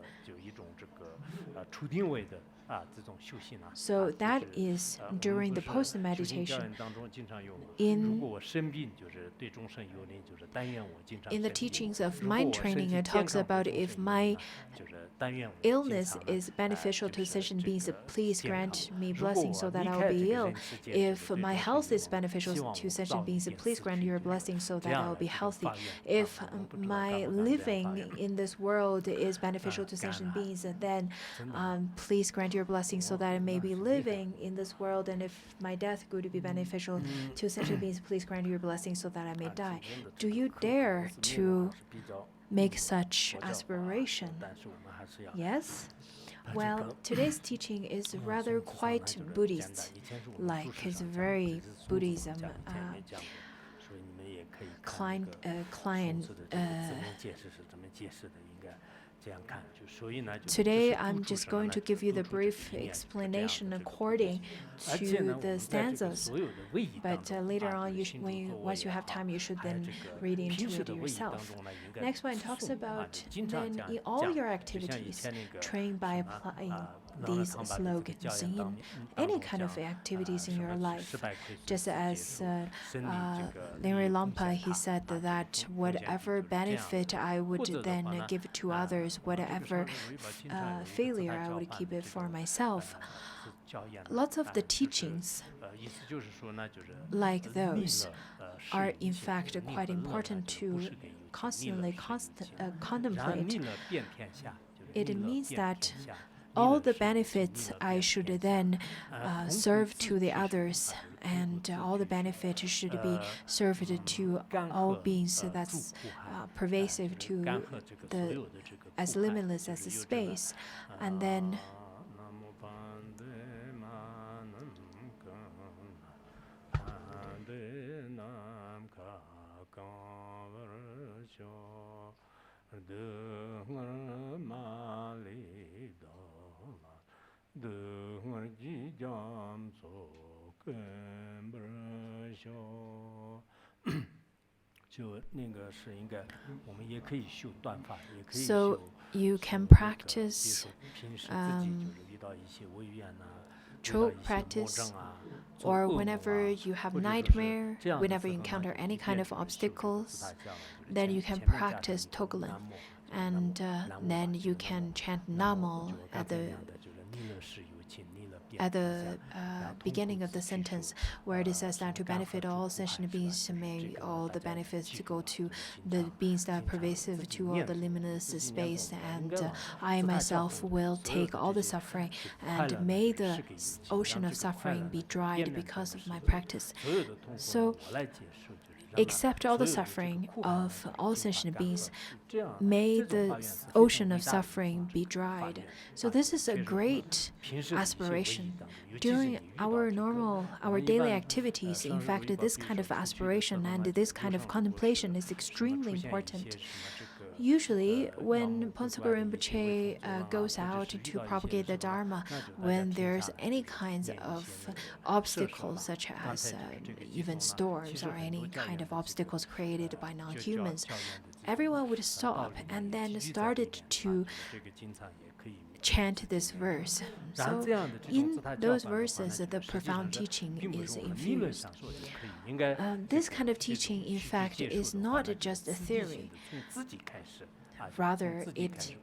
S1: So that is during the post meditation. In the teachings of mind training, it talks about if my illness is beneficial to sentient beings, please grant me blessing so that I'll be ill. If my health is beneficial to sentient beings, please grant your blessing so that I'll be healthy. If my living in this world is beneficial to sentient beings, then please grant your blessing so that I may be living in this world. And if my death would be beneficial to sentient beings, please grant your blessing so that I may die. Do you dare to make such aspiration? Yes? Well, today's teaching is rather quite Buddhist-like. It's very Buddhism client. Today, I'm just going to give you the brief explanation according to the stanzas. But later on, once you have time, you should then read into it yourself. Next one talks about then in all your activities, train by applying these slogans in any kind of activities in your life. Just as Lenri Lampa, he said that whatever benefit I would then give to others, whatever failure I would keep it for myself. Lots of the teachings like those are in fact quite important to constantly contemplate. It means that all the benefits I should then serve to the others, and all the benefits should be served to all beings. That's pervasive to as limitless as the space. And then so you can practice throat practice, or whenever you have nightmare, whenever you encounter any kind of obstacles, then you can practice Toglen, and then you can chant Namo at the beginning of the sentence, where it says that to benefit all sentient beings, may all the benefits to go to the beings that are pervasive to all the limitless space, and I myself will take all the suffering, and may the ocean of suffering be dried because of my practice. So, accept all the suffering of all sentient beings. May the ocean of suffering be dried. So this is a great aspiration. During our daily activities, in fact, this kind of aspiration and this kind of contemplation is extremely important. Usually, when Ponsokpo Rinpoche goes out to propagate the Dharma, when there's any kinds of obstacles, such as even storms or any kind of obstacles created by non-humans, everyone would stop and then started to chant this verse. So in those verses, the profound teaching is infused. This kind of teaching, in fact, is not just a theory. Rather, it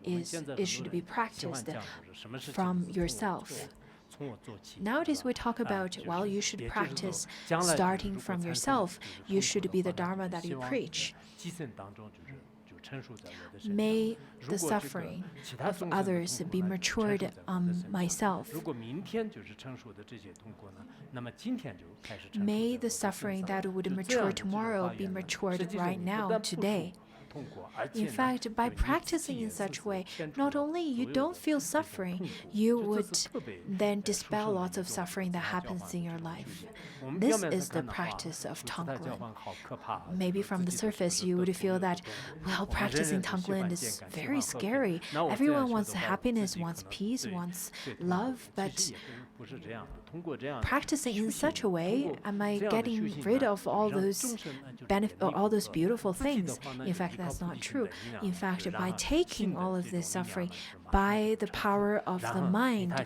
S1: should be practiced from yourself. Nowadays, we talk about, well, you should practice starting from yourself. You should be the Dharma that you preach. May the suffering of others be matured on myself. May the suffering that would mature tomorrow be matured right now, today. In fact, by practicing in such a way, not only you don't feel suffering, you would then dispel lots of suffering that happens in your life. This is the practice of Tonglen. Maybe from the surface, you would feel that, well, practicing Tonglen is very scary. Everyone wants happiness, wants peace, wants love, but practicing in such a way, am I getting rid of all those all those beautiful things? In fact, that's not true. In fact, by taking all of this suffering, by the power of the mind,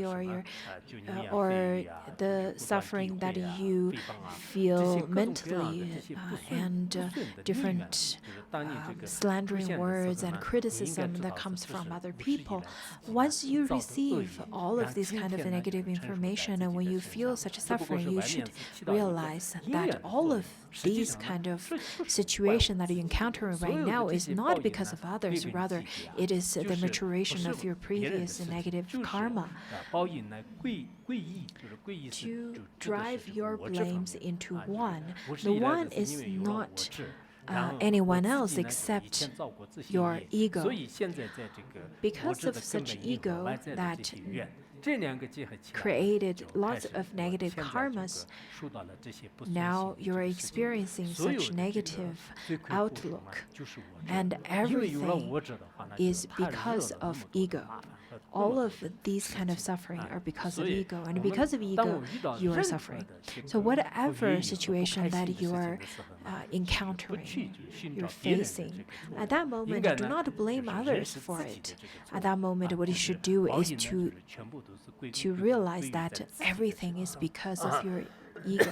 S1: physically or your
S2: 就你免
S1: or
S2: 费呀，
S1: the
S2: 不断
S1: suffering
S2: 诋
S1: that
S2: 毁啊
S1: you
S2: 诽谤啊，这些
S1: feel
S2: 各种各样的
S1: mentally
S2: 这些不
S1: and
S2: 顺的逆缘，
S1: different
S2: 就是当你这个出
S1: slandering
S2: 现的
S1: words
S2: 时候
S1: and
S2: 呢，你应该
S1: criticism
S2: 知
S1: that
S2: 道
S1: comes
S2: 这
S1: from
S2: 是
S1: other
S2: 无始以
S1: people.
S2: 来自己
S1: Once you
S2: 造的恶
S1: receive
S2: 业，
S1: all
S2: 然
S1: of
S2: 后
S1: this
S2: 今
S1: kind of
S2: 天呢
S1: negative
S2: 就成熟
S1: information
S2: 在
S1: and
S2: 自
S1: when
S2: 己的
S1: you
S2: 身
S1: feel
S2: 上，
S1: such
S2: 只不过
S1: suffering,
S2: 是
S1: you
S2: 外面
S1: should
S2: 起到一个
S1: realize
S2: 因
S1: that
S2: 缘的
S1: all
S2: 作
S1: of
S2: 用，实际
S1: these
S2: 上呢，
S1: kind of
S2: 这就是
S1: situation
S2: 万
S1: that
S2: 物
S1: you're
S2: 自有，
S1: encountering
S2: 所
S1: right
S2: 有的
S1: now
S2: 这
S1: is
S2: 些报
S1: not
S2: 应
S1: because
S2: 呢，
S1: of
S2: 归
S1: others,
S2: 根
S1: rather
S2: 结底啊，
S1: it is
S2: 就
S1: the
S2: 是不
S1: maturation
S2: 是
S1: of your
S2: 别人的
S1: previous
S2: 事情，
S1: negative
S2: 就是
S1: karma.
S2: 报应呢归义，就是归义是
S1: To
S2: 就指的
S1: drive
S2: 是这
S1: your
S2: 个我执方
S1: blames
S2: 面
S1: into
S2: 啊，就是
S1: one.
S2: 我是
S1: The
S2: 以来
S1: one
S2: 的是因
S1: is
S2: 为有了我
S1: not
S2: 执，然后
S1: anyone
S2: 我
S1: else
S2: 自己呢就以
S1: except
S2: 前造过这些
S1: your
S2: 业，
S1: ego.
S2: 所以现在在这个我
S1: Because
S2: 执
S1: of
S2: 的根
S1: such
S2: 本因和
S1: ego
S2: 外在的这
S1: that
S2: 些愿，
S1: created lots of negative karmas. Now you're experiencing such negative outlook, and everything is because of ego. All of these kind of suffering are because of ego, and because of ego, you are suffering. So whatever situation that you are encountering, you're facing, at that moment, do not blame others for it. At that moment, what you should do is to realize that everything is because of your ego.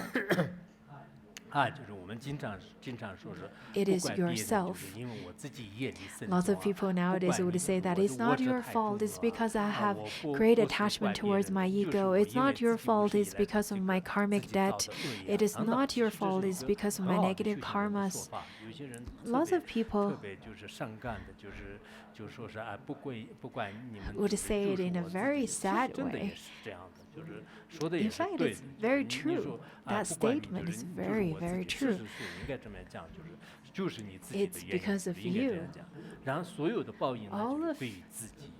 S1: It is yourself. Lots of people nowadays would say that it's not your fault, it's because I have great attachment towards my ego. It's not your fault, it's because of my karmic debt. It is not your fault, it's because of my negative karmas. Lots of people would say it in a very sad way. In fact, it's very true. That statement is very, very true. It's because of you. All of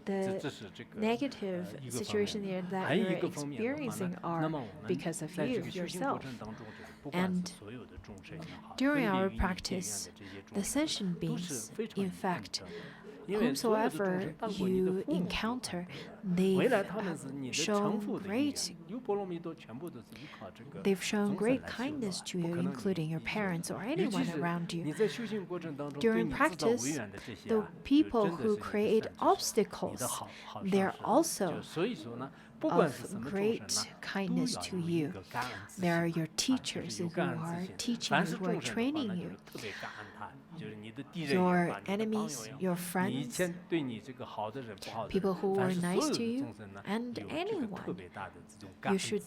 S1: the negative situation that you're experiencing are because of you, yourself. And during our practice, the sentient beings, in fact, whomsoever you encounter, they've shown great kindness to you, including your parents or anyone around you. During practice, the people who create obstacles, they're also of great kindness to you. They are your teachers who are teaching you, who are training you. Your enemies, your friends, people who were nice to you, and anyone. You should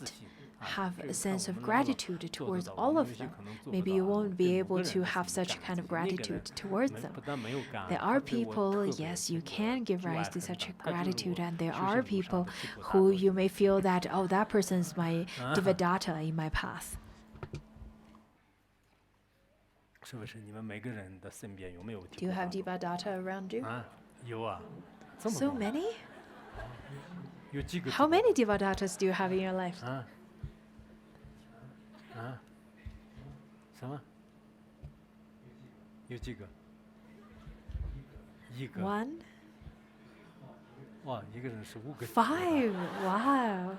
S1: have a sense of gratitude towards all of them. Maybe you won't be able to have such kind of gratitude towards them. There are people, yes, you can give rise to such gratitude, and there are people who you may feel that, oh, that person is my Devadatta in my path. Do you have Devadatta around you? So many? How many Devadattas do you have in your life? One? 5? Wow.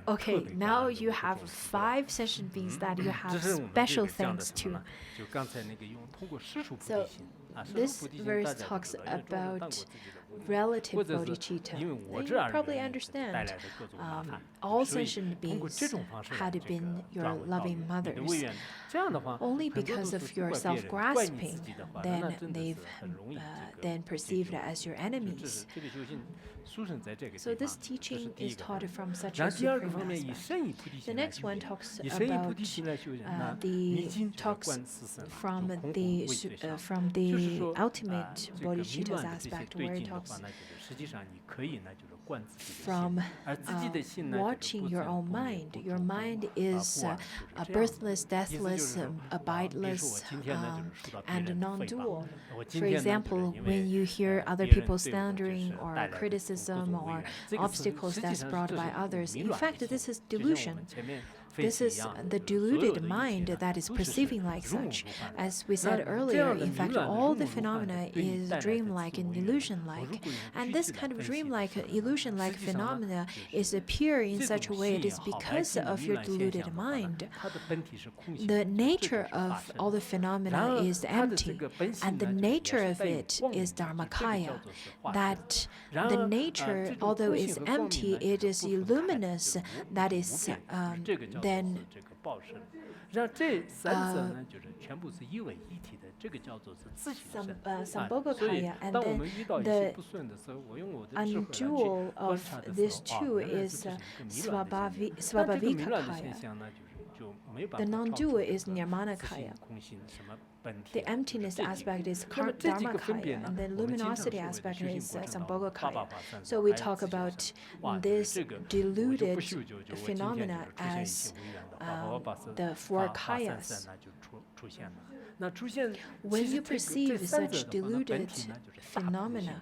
S1: Okay, now you have 5 sentient beings that you have special thanks to. So this verse talks about relative bodhicitta. You probably understand. All sentient beings had been your loving mothers. Only because of your self-grasping, then they've then perceived as your enemies. So this teaching is taught from such a supreme aspect. The next one talks about from the ultimate bodhicitta's aspect, where it talks from watching your own mind. Your mind is birthless, deathless, abideless, and non-dual. For example, when you hear other people slandering or criticism or obstacles that's brought by others, in fact, this is delusion. This is the deluded mind that is perceiving like such. As we said earlier, in fact, all the phenomena is dreamlike and illusion-like. And this kind of dreamlike, illusion-like phenomena is appear in such a way it is because of your deluded mind. The nature of all the phenomena is empty, and the nature of it is Dharmakaya. That the nature, although is empty, it is luminous, that is then Sambhogakaya, and then the undual of this two is Svabhavikakaya. The non-dual is Nirmanakaya. The emptiness aspect is Dharmakaya, and the luminosity aspect is Sambhogakaya. So we talk about this deluded phenomena as the 4 kayas. When you perceive such deluded phenomena,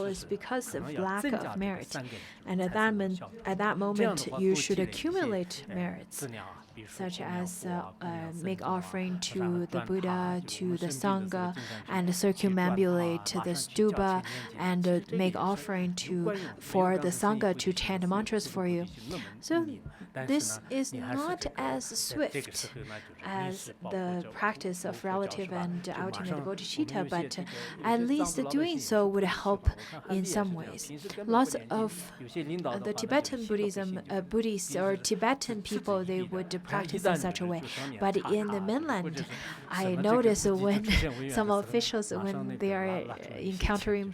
S1: example, is because
S2: 可
S1: of
S2: 能要
S1: lack
S2: 增加
S1: of
S2: 这个
S1: merit.
S2: 三个
S1: And
S2: 才
S1: at
S2: 才
S1: that,
S2: 能有效果
S1: at that
S2: 这样
S1: moment,
S2: 的话
S1: you
S2: 多
S1: should
S2: 积累一些
S1: accumulate merits,
S2: 资粮啊，比如说
S1: such
S2: 供养
S1: as
S2: 佛啊供养僧
S1: make
S2: 众啊
S1: offering
S2: 和尚
S1: to
S2: 的
S1: the
S2: 转塔
S1: Buddha,
S2: 就是我
S1: to
S2: 们
S1: the
S2: 生病的时候
S1: Sangha,
S2: 经常去
S1: and
S2: 去转塔
S1: circumambulate to
S2: 马
S1: the
S2: 上去叫
S1: stupa,
S2: 千年
S1: and
S2: 解这个
S1: make
S2: 也是
S1: offering
S2: 有
S1: to
S2: 关用，没有
S1: for
S2: 刚
S1: the
S2: 才说
S1: Sangha
S2: 不
S1: to
S2: 体
S1: chant
S2: 是
S1: mantras
S2: 不
S1: for
S2: 体
S1: you.
S2: 是那么
S1: So
S2: 密但是
S1: this
S2: 呢
S1: is
S2: 你还是
S1: not
S2: 这个
S1: as
S2: 在这个
S1: swift
S2: 时候呢就是临
S1: as
S2: 时抱佛
S1: the
S2: 脚
S1: practice
S2: 抱
S1: of
S2: 佛脚
S1: relative
S2: 是吧
S1: and
S2: 就马
S1: ultimate
S2: 上我们
S1: bodhicitta,
S2: 有些
S1: but
S2: 这个
S1: at
S2: 有些藏
S1: least
S2: 族老百
S1: doing
S2: 姓也
S1: so
S2: 是
S1: would
S2: 不是
S1: help
S2: 我看汉
S1: in
S2: 地也
S1: some
S2: 是这样
S1: ways.
S2: 平时根本不
S1: Lots
S2: 念经
S1: of
S2: 有些领导的
S1: the
S2: 话那就是
S1: Tibetan
S2: 信都不
S1: Buddhism,
S2: 信就
S1: Buddhists
S2: 平
S1: or
S2: 时
S1: Tibetan
S2: 自自
S1: people,
S2: 己
S1: they
S2: 立的
S1: would
S2: 然后一
S1: practice
S2: 旦
S1: in such a
S2: 这个
S1: way.
S2: 就上面
S1: But
S2: 插
S1: in the
S2: 卡或
S1: mainland,
S2: 者是
S1: I
S2: 什么这个
S1: notice
S2: 自己
S1: when
S2: 出现违远
S1: some
S2: 的时候
S1: officials,
S2: 马上那
S1: when
S2: 个
S1: they are
S2: 拉出来一些钱
S1: encountering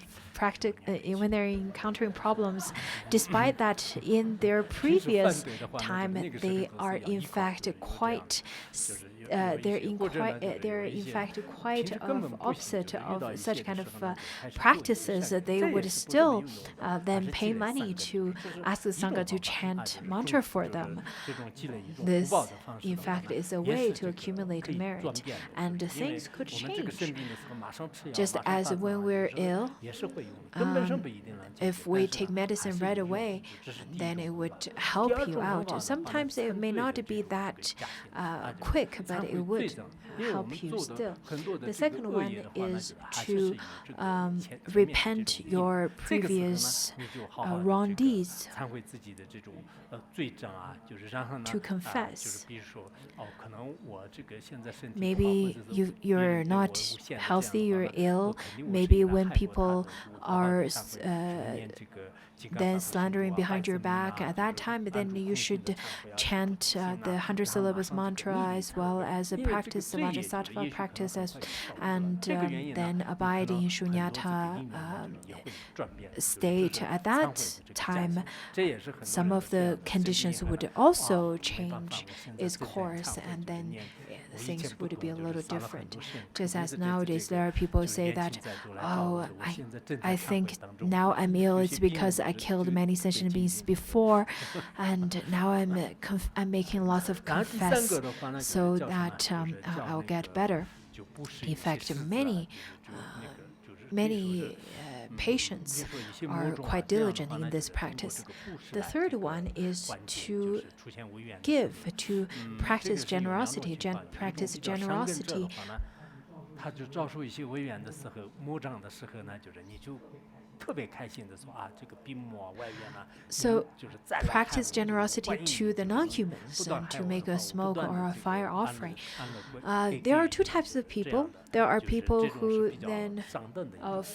S2: 就是
S1: when they're encountering problems, despite that in their
S2: 平时
S1: previous
S2: 反对的话那
S1: time
S2: 那个时候
S1: they
S2: 公司
S1: are
S2: 要
S1: in
S2: 一块儿
S1: fact
S2: 有这样
S1: quite
S2: 就是有
S1: they're in fact quite opposite of such kind of practices. They would still then pay money to ask the sangha to chant mantra for them. This, in fact, is a way to accumulate merit, and things could change. Just as when we're ill, if we take medicine right away, then it would help you out. Sometimes it may not be that quick, but it would help you still. The second one is to repent your previous wrong deeds, to confess. Maybe you're not healthy, you're ill. Maybe when people are then slandering behind your back, at that time, then you should chant the 100 syllables mantra as well as practice the Vajrasattva practice, and then abide in shunyata state. At that time, some of the conditions would also change its course, and then things would be a little different. Just as nowadays there are people who say that, oh, I think now I'm ill, it's because I killed many sentient beings before, and now I'm making lots of confess so that I'll get better. In fact, many patients are quite diligent in this practice. The third one is to give, to practice generosity. Practice generosity. So practice generosity to the non-humans, to make a smoke or a fire offering. There are two types of people. There are people who then of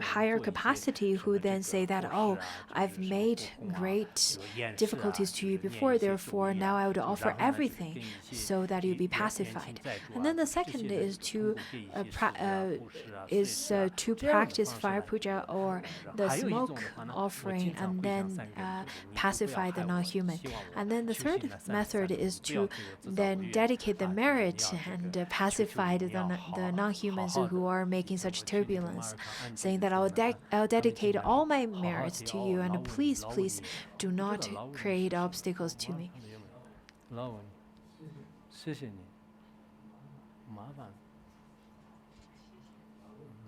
S1: higher capacity who then say that, oh, I've made great difficulties to you before, therefore now I would offer everything so that you be pacified. And then the second is to practice fire puja or the smoke offering and then pacify the non-human. And then the third method is to then dedicate the merit and pacify the non-humans who are making such turbulence, saying that I'll dedicate all my merits to you, and please do not create obstacles to me.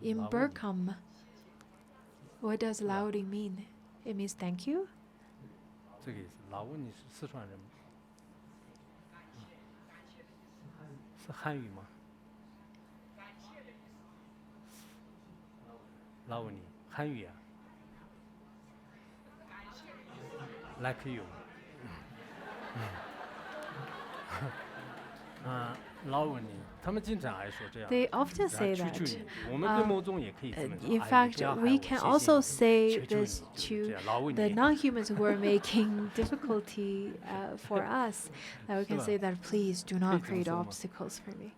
S1: In Burkham, what does Laodi mean? It means thank you?
S2: Like you.
S1: They often say that. In fact, we can also say this to the non-humans who are making difficulty for us. That we can say that, please do not create obstacles for me.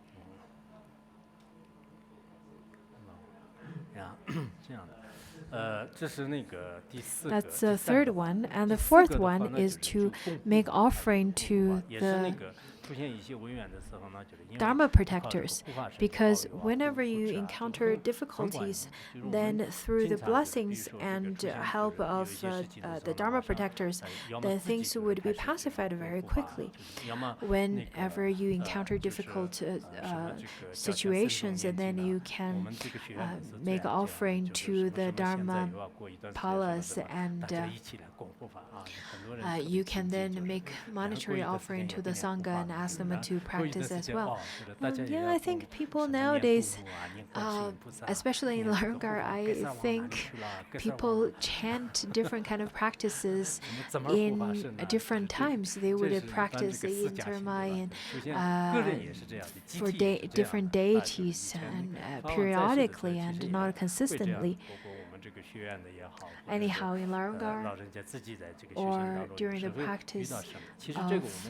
S1: That's the third one. And the fourth one is to make offering to the Dharma protectors, because whenever you encounter difficulties, then through the blessings and help of the Dharma protectors, then things would be pacified very quickly. Whenever you encounter difficult situations, and then you can make offering to the Dharma palas, and you can then make monetary offering to the Sangha and ask them to practice as well. Yeah, I think people nowadays, especially in Larangar, I think people chant different kind of practices in different times. They would practice the Yinterma for different deities and periodically and not consistently. Anyhow, in Larangar or during the practice of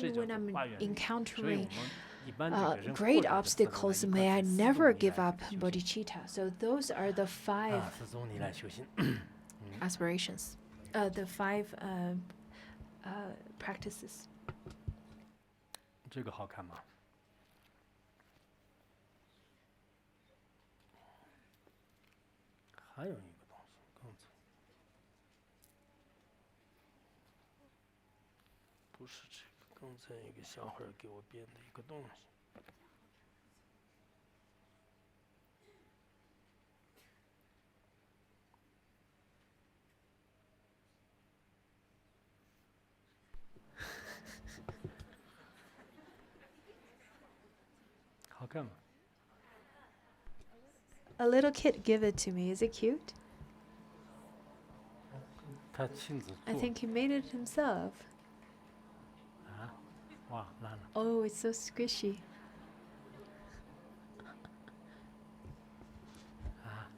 S1: even when I'm
S2: 花园里，所以我
S1: encountering
S2: 们一般这个人
S1: great
S2: 或者是四个人
S1: obstacles,
S2: 一块
S1: may I
S2: 去四
S1: never
S2: 宗尼
S1: give
S2: 来
S1: up
S2: 修行
S1: bodhicitta. So those are the 5
S2: 啊，四宗尼来修行。
S1: aspirations, the 5 practices.
S2: 这个好看吗？还有一个东西，刚才不是这个，刚才一个小孩儿给我编的一个东西。好看吗？
S1: A little kid give it to me. Is it cute?
S2: 他亲自
S1: I
S2: 做
S1: think he made it himself.
S2: 啊，哇，烂了。
S1: Oh, it's so squishy.
S2: 啊，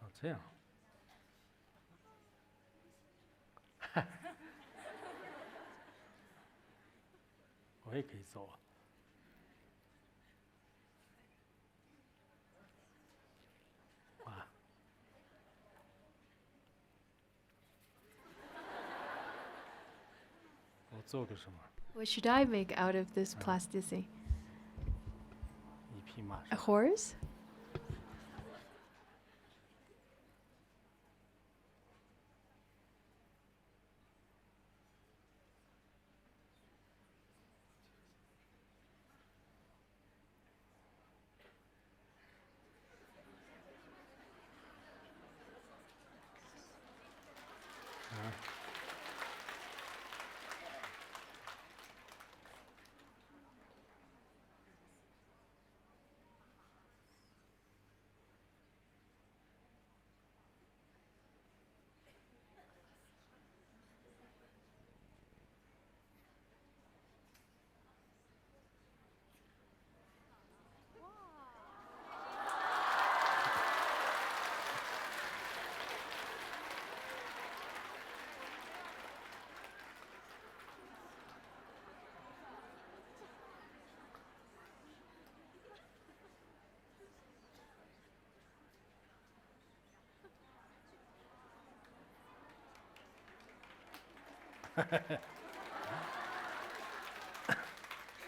S2: 哦，这样。我也可以走啊。哇，我做个什么？
S1: What should I make out of this plasticine?
S2: 一匹马
S1: A
S2: 是吧？
S1: horse?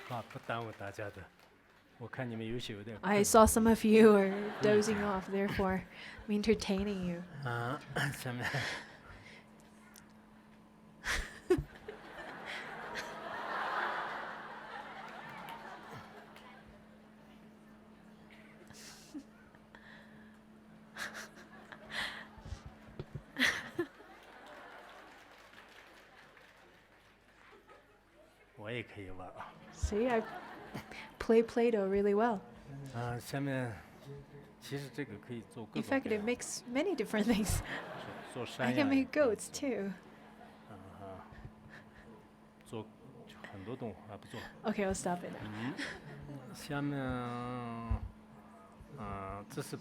S2: 啊，不耽误大家的。我看你们有些有点
S1: I
S2: 困
S1: saw some of you are dozing off, therefore I'm entertaining you.
S2: 啊，下面我也可以玩啊。
S1: See, I play Play-Doh really well.
S2: 啊，下面其实这个可以做各
S1: In
S2: 种
S1: fact,
S2: 各
S1: it
S2: 样
S1: makes many different things.
S2: 做
S1: I
S2: 山
S1: can
S2: 羊也
S1: make
S2: 可以
S1: goats
S2: 做
S1: too.
S2: 做就很多动物还不做。
S1: Okay, I'll stop it now.
S2: 下面，这是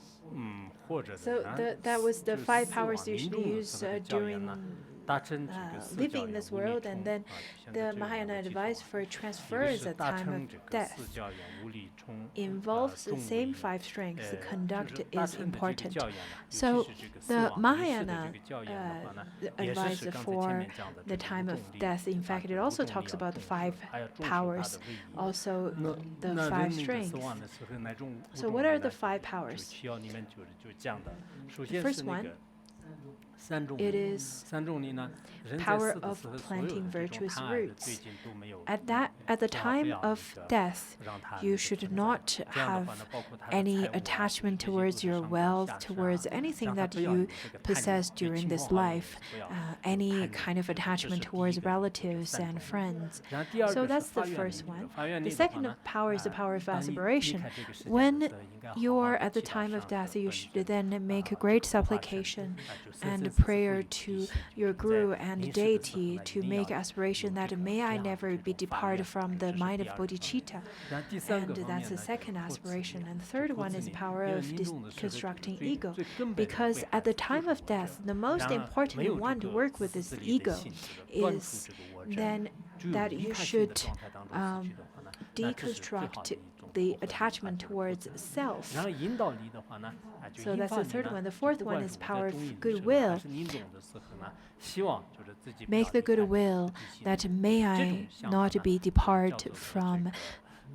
S2: 或者
S1: So
S2: 的
S1: that was the
S2: 就是
S1: five
S2: 死亡
S1: powers you
S2: 民
S1: should
S2: 众的
S1: use
S2: 这个教言
S1: during
S2: 呢，大乘这个四
S1: living
S2: 教
S1: in
S2: 言
S1: this
S2: 无力
S1: world,
S2: 冲
S1: and then
S2: 现
S1: the
S2: 在就有
S1: Mahayana
S2: 两个技法
S1: advice for
S2: 一个
S1: transfers
S2: 是
S1: at
S2: 大
S1: time
S2: 乘
S1: of
S2: 这个
S1: death
S2: 四教言无力冲
S1: involves the
S2: 重无
S1: same
S2: 力
S1: five strengths.
S2: 就
S1: Conduct
S2: 是大
S1: is
S2: 乘的这个
S1: important.
S2: 教言呢，
S1: So
S2: 尤其是这个死
S1: the
S2: 亡仪式的
S1: Mahayana
S2: 这个教言的话呢，
S1: the
S2: 也是
S1: advice
S2: 刚才前
S1: for
S2: 面讲的
S1: the
S2: 这个
S1: time
S2: 无
S1: of
S2: 重力
S1: death. In fact, it
S2: 这个无
S1: also
S2: 重力
S1: talks
S2: 要
S1: about the
S2: 重视
S1: five
S2: 还要重视它
S1: powers,
S2: 的位移。
S1: also
S2: 那
S1: the
S2: 人
S1: five
S2: 那个死
S1: strengths.
S2: 亡的时候，那种无
S1: So
S2: 重
S1: what
S2: 力
S1: are
S2: 呢
S1: the five
S2: 就
S1: powers?
S2: 需要你们就是这样的。首
S1: The
S2: 先
S1: first
S2: 是那
S1: one,
S2: 个三重
S1: it
S2: 力，
S1: is
S2: 三重力呢，人在
S1: power
S2: 死的
S1: of
S2: 时候，所有的
S1: planting
S2: 这种
S1: virtuous
S2: 贪爱的
S1: roots.
S2: 罪境都没有
S1: At the
S2: 不
S1: time
S2: 要
S1: of
S2: 那个
S1: death,
S2: 让它
S1: you
S2: 那个
S1: should
S2: 存在
S1: not
S2: 这样的
S1: have
S2: 话呢，包括他的
S1: any
S2: 财物啊
S1: attachment
S2: 这些都
S1: towards
S2: 是
S1: your
S2: 上
S1: wealth,
S2: 下是
S1: towards
S2: 让
S1: anything
S2: 他
S1: that
S2: 不要
S1: you
S2: 有这个贪
S1: possess
S2: 对
S1: during
S2: 亲
S1: this
S2: 朋好友也
S1: life,
S2: 不要有
S1: any
S2: 贪
S1: kind
S2: 念
S1: of
S2: 这是
S1: attachment
S2: 第一
S1: towards
S2: 个
S1: relatives
S2: 三
S1: and
S2: 重力
S1: friends.
S2: 然后第二
S1: So
S2: 个
S1: that's
S2: 是发
S1: the
S2: 愿
S1: first
S2: 力，这
S1: one.
S2: 个发愿
S1: The
S2: 力的话
S1: second
S2: 呢
S1: power is the power of
S2: 当你离
S1: aspiration.
S2: 开这个世界的
S1: When
S2: 时候，应该好好
S1: you are
S2: 地
S1: at the
S2: 祈祷
S1: time of
S2: 上
S1: death,
S2: 师
S1: you
S2: 本
S1: should
S2: 尊
S1: then
S2: 啊
S1: make
S2: 这
S1: a
S2: 个
S1: great
S2: 护法神
S1: supplication
S2: 就生
S1: and
S2: 生死死
S1: prayer
S2: 不离
S1: to
S2: 不弃，
S1: your
S2: 就是在
S1: guru and
S2: 临死的时候
S1: deity
S2: 呢，一
S1: to
S2: 定要
S1: make
S2: 有
S1: aspiration
S2: 这
S1: that
S2: 个
S1: may
S2: 这
S1: I
S2: 样的
S1: never
S2: 这
S1: be
S2: 种发
S1: departed
S2: 愿，
S1: from
S2: 这
S1: the
S2: 是
S1: mind
S2: 第
S1: of
S2: 二个方面。
S1: bodhicitta.
S2: 然后第三
S1: And
S2: 个方
S1: that's
S2: 面
S1: the
S2: 呢，就是
S1: second
S2: 护持
S1: aspiration.
S2: 力
S1: And the
S2: 就
S1: third
S2: 护
S1: one
S2: 持
S1: is
S2: 力，
S1: power
S2: 因为
S1: of
S2: 临终的时候，这个
S1: constructing
S2: 最
S1: ego.
S2: 最根本的
S1: Because
S2: 危害
S1: at the
S2: 就是
S1: time of
S2: 我
S1: death,
S2: 执。
S1: the most
S2: 然而，没
S1: important
S2: 有
S1: one
S2: 这
S1: to
S2: 个
S1: work with
S2: 自
S1: this
S2: 私力的
S1: ego
S2: 性，这个断除
S1: is
S2: 这个我执，
S1: then
S2: 只有
S1: that
S2: 离
S1: you
S2: 开性的
S1: should
S2: 状态当中死去的话呢，那这是最好的
S1: deconstruct
S2: 一种
S1: the
S2: 部分，它
S1: attachment
S2: 就是护
S1: towards
S2: 持力。
S1: self.
S2: 然后引导力的话呢，就
S1: So
S2: 引
S1: that's
S2: 发
S1: the
S2: 你
S1: third
S2: 呢，
S1: one. The
S2: 就
S1: fourth
S2: 不管
S1: one
S2: 是
S1: is
S2: 我
S1: power
S2: 在
S1: of
S2: 中阴的时候呢，还
S1: goodwill.
S2: 是临终的时候呢，希望就是自己不
S1: Make
S2: 要
S1: the
S2: 离开这个
S1: goodwill
S2: 底线。
S1: that may
S2: 这
S1: I
S2: 种想法
S1: not
S2: 呢，
S1: be
S2: 就叫
S1: depart
S2: 做的
S1: from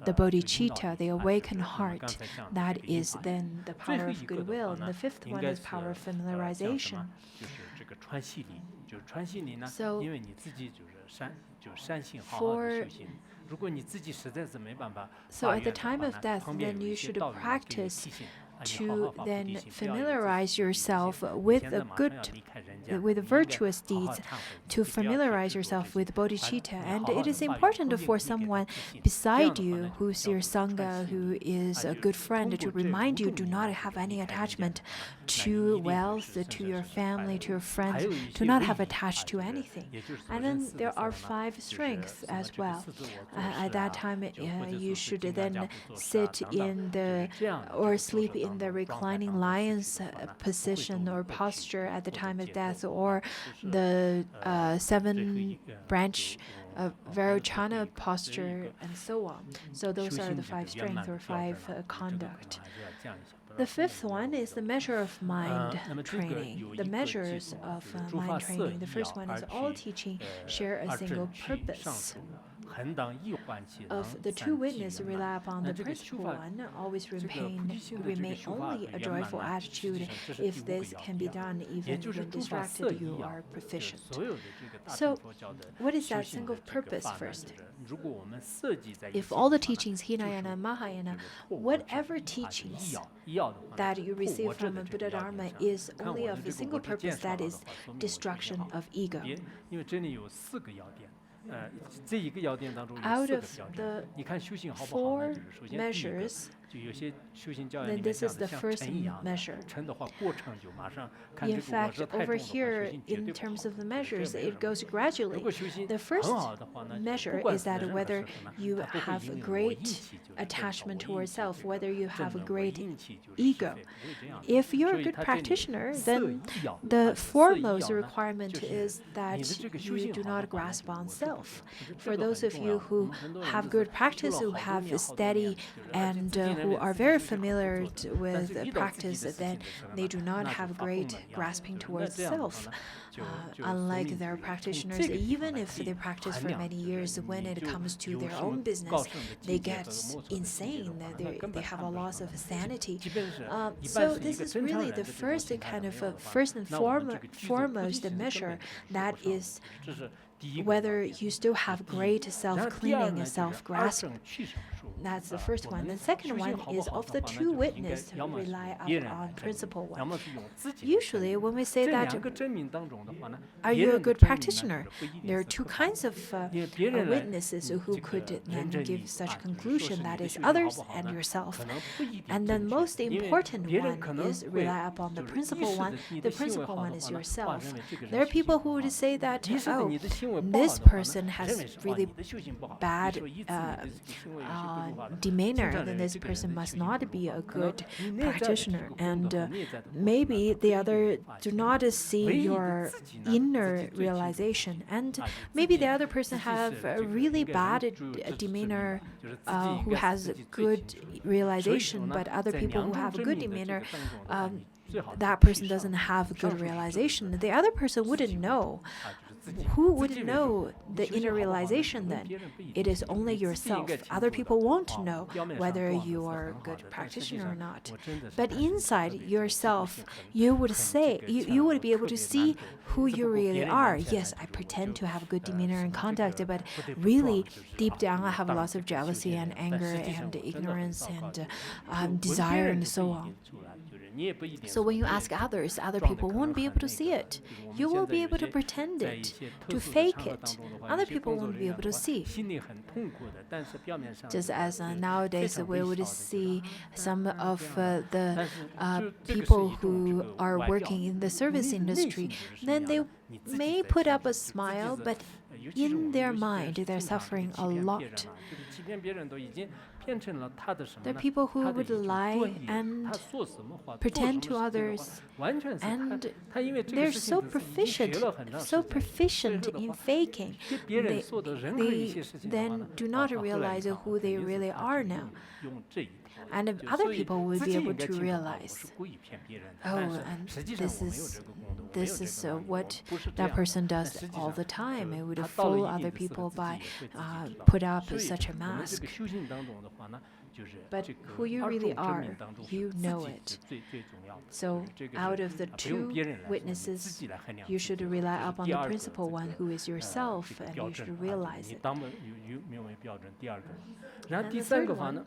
S2: 这
S1: the
S2: 个引导
S1: bodhicitta,
S2: 力
S1: the
S2: 啊，就是
S1: awakened
S2: 那么
S1: heart.
S2: 刚才讲的
S1: That
S2: 这个引
S1: is
S2: 发力。
S1: then the
S2: 最
S1: power
S2: 后
S1: of
S2: 一个的
S1: goodwill.
S2: 话
S1: And
S2: 呢
S1: the，fifth
S2: 应
S1: one
S2: 该
S1: is
S2: 是
S1: power of
S2: 叫什
S1: familiarization.
S2: 么？就是这个传系力，就是传系力呢，
S1: So
S2: 因为你自己就是善性好好的
S1: for
S2: 修行。如果你自己实在是没办法
S1: So
S2: 发
S1: at the
S2: 愿的
S1: time
S2: 话
S1: of
S2: 呢，
S1: death,
S2: 旁边
S1: then
S2: 有一
S1: you
S2: 些
S1: should
S2: 道友呢给你
S1: practice
S2: 提醒，
S1: to then familiarize yourself with the with the virtuous deeds, to familiarize yourself with bodhicitta. And it is important for someone beside you who's your sangha, who is a good friend, to remind you, do not have any attachment to wealth, to your family, to your friends, do not have attached to anything. And then there are 5 strengths as well. At that time, you should then sit in the or sleep in the reclining lion's position or posture at the time of death, or the 7-branch Vairochana posture, and so on. So those are the 5 strengths or 5 conduct. The 5th one is the measure of mind training. The measures of mind training. The first one is all teaching share a single purpose. Of the 2 witnesses rely upon the principal one, always remain only a joyful attitude. If this can be done, even when distracted, you are proficient. So, what is that single purpose first? If all the teachings, Hinayana and Mahayana, whatever teachings that you receive from Buddha Dharma is only of a single purpose, that is destruction of ego. Out of the 4 measures, then this is the first measure. In fact, over here, in terms of the measures, it goes gradually. The first measure is that whether you have a great attachment towards self, whether you have a great ego. If you're a good practitioner, then the foremost requirement is that you do not grasp on self. For those of you who have good practice, who have steady and who are very familiar with practice, then they do not have great grasping towards self. Unlike their practitioners, even if they practice for many years, when it comes to their own business, they get insane. They have a loss of sanity. So this is really the first kind of first and foremost measure, that is whether you still have great self-cleaning and self-grasp. That's the first one. The second one is of the 2 witnesses rely on principle one. Usually, when we say that, are you a good practitioner? There are 2 kinds of witnesses who could then give such conclusion, that is others and yourself. And then most important one is rely upon the principle one. The principle one is yourself. There are people who would say that, oh, this person has really bad demeanor, then this person must not be a good practitioner. And maybe the other do not see your inner realization. And maybe the other person have a really bad demeanor who has good realization, but other people who have good demeanor, that person doesn't have good realization. The other person wouldn't know. Who would know the inner realization then? It is only yourself. Other people won't know whether you are a good practitioner or not. But inside yourself, you would say, you would be able to see who you really are. Yes, I pretend to have good demeanor and conduct, but really, deep down, I have lots of jealousy and anger and ignorance and desire and so on. So when you ask others, other people won't be able to see it. You will be able to pretend it, to fake it. Other people won't be able to see. Just as nowadays we would see some of the people who are working in the service industry, then they may put up a smile, but in their mind they're suffering a lot. There are people who would lie and pretend to others, and they're so proficient in faking. They then do not realize who they really are now. And if other people would be able to realize, oh, and this is what that person does all the time. It would fool other people by put up such a mask. But who you really are, you know it. So out of the 2 witnesses, you should rely upon the principal one, who is yourself, and you should realize it. And the third one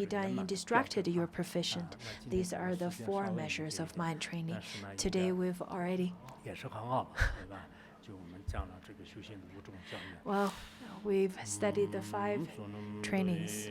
S1: be done in distracted, you're proficient. These are the 4 measures of mind training. Today we've already
S2: 也是很好嘛，对吧？就我们讲了这个修仙的5种教育。
S1: well, we've studied the 5 trainings.